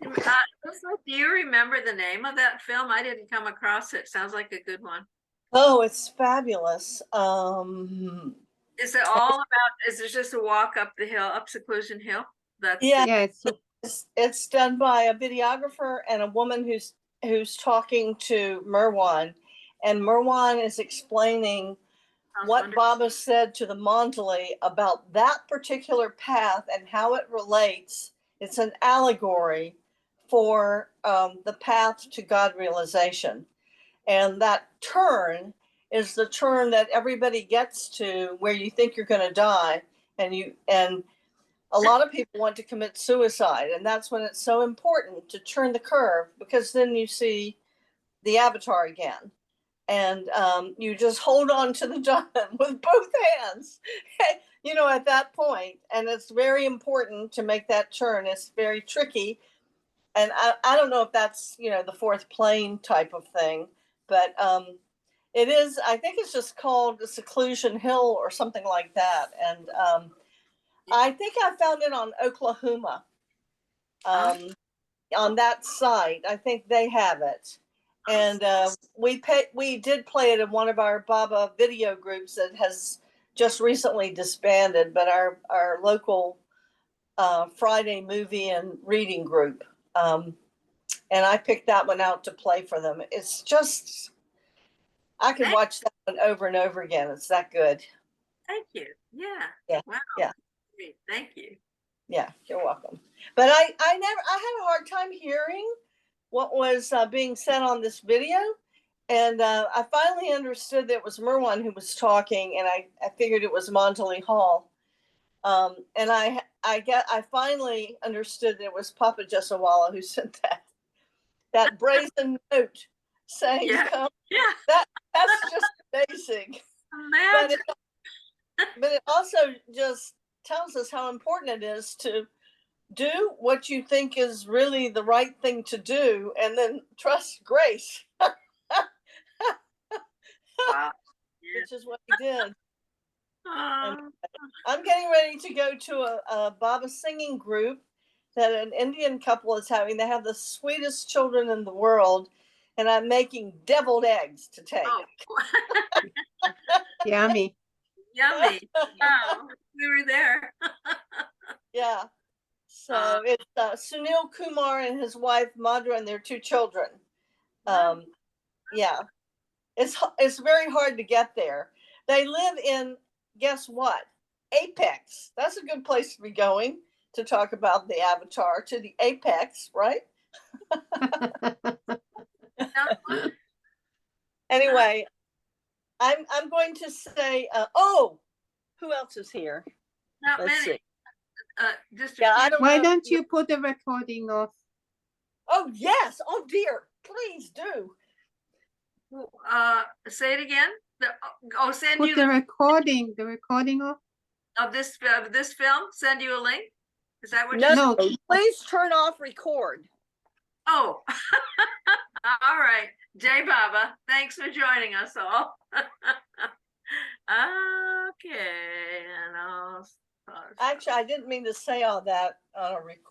A: Do you remember the name of that film? I didn't come across it. Sounds like a good one.
O: Oh, it's fabulous.
A: Is it all about, is it just a walk up the hill, up Seclusion Hill? That's
O: yeah, it's done by a videographer and a woman who's talking to Meherwan, and Meherwan is explaining what Baba said to the Mandali about that particular path and how it relates. It's an allegory for the path to God realization. And that turn is the turn that everybody gets to where you think you're going to die. And a lot of people want to commit suicide. And that's when it's so important to turn the curve, because then you see the avatar again. And you just hold on to the diamond with both hands, at that point. And it's very important to make that turn. It's very tricky. And I don't know if that's, the fourth plane type of thing, but it is, I think it's just called the Seclusion Hill or something like that. And I think I found it on Oklahoma, on that site. I think they have it. And we did play it in one of our Baba video groups that has just recently disbanded, but our local Friday movie and reading group. And I picked that one out to play for them. It's just, I could watch that one over and over again. It's that good.
A: Thank you. Yeah.
O: Yeah.
A: Wow.
O: Yeah.
A: Great. Thank you.
O: Yeah, you're welcome. But I had a hard time hearing what was being said on this video. And I finally understood that it was Meherwan who was talking, and I figured it was Mandali Hall. And I finally understood that it was Papa Jessawala who sent that brazen note saying, that's just basic. But it also just tells us how important it is to do what you think is really the right thing to do, and then trust grace.
A: Wow.
O: Which is what he did. I'm getting ready to go to a Baba singing group that an Indian couple is having. They have the sweetest children in the world, and I'm making deviled eggs to take.
M: Yummy.
A: Yummy. Wow. We were there.
O: Yeah. So it's Sunil Kumar and his wife Madhura and their two children. Yeah. It's very hard to get there. They live in, guess what? Apex. That's a good place to be going to talk about the avatar, to the apex, right? Anyway, I'm going to say, who else is here?
A: Not
O: Let's
A: many.
O: see.
A: Just
O: Yeah, I don't
M: Why
O: know.
M: don't you put a recording of?
O: Oh, yes. Oh, dear. Please do.
A: say it again. Send
M: Put
A: you
M: the recording of?
A: of this film. Send you a link. Is that what
O: No,
A: you
M: No.
A: said?
O: please turn off record.
A: Oh, all right. Jay Baba, thanks for joining us all. Okay, and I'll
O: Actually, I didn't mean to say all that on a record.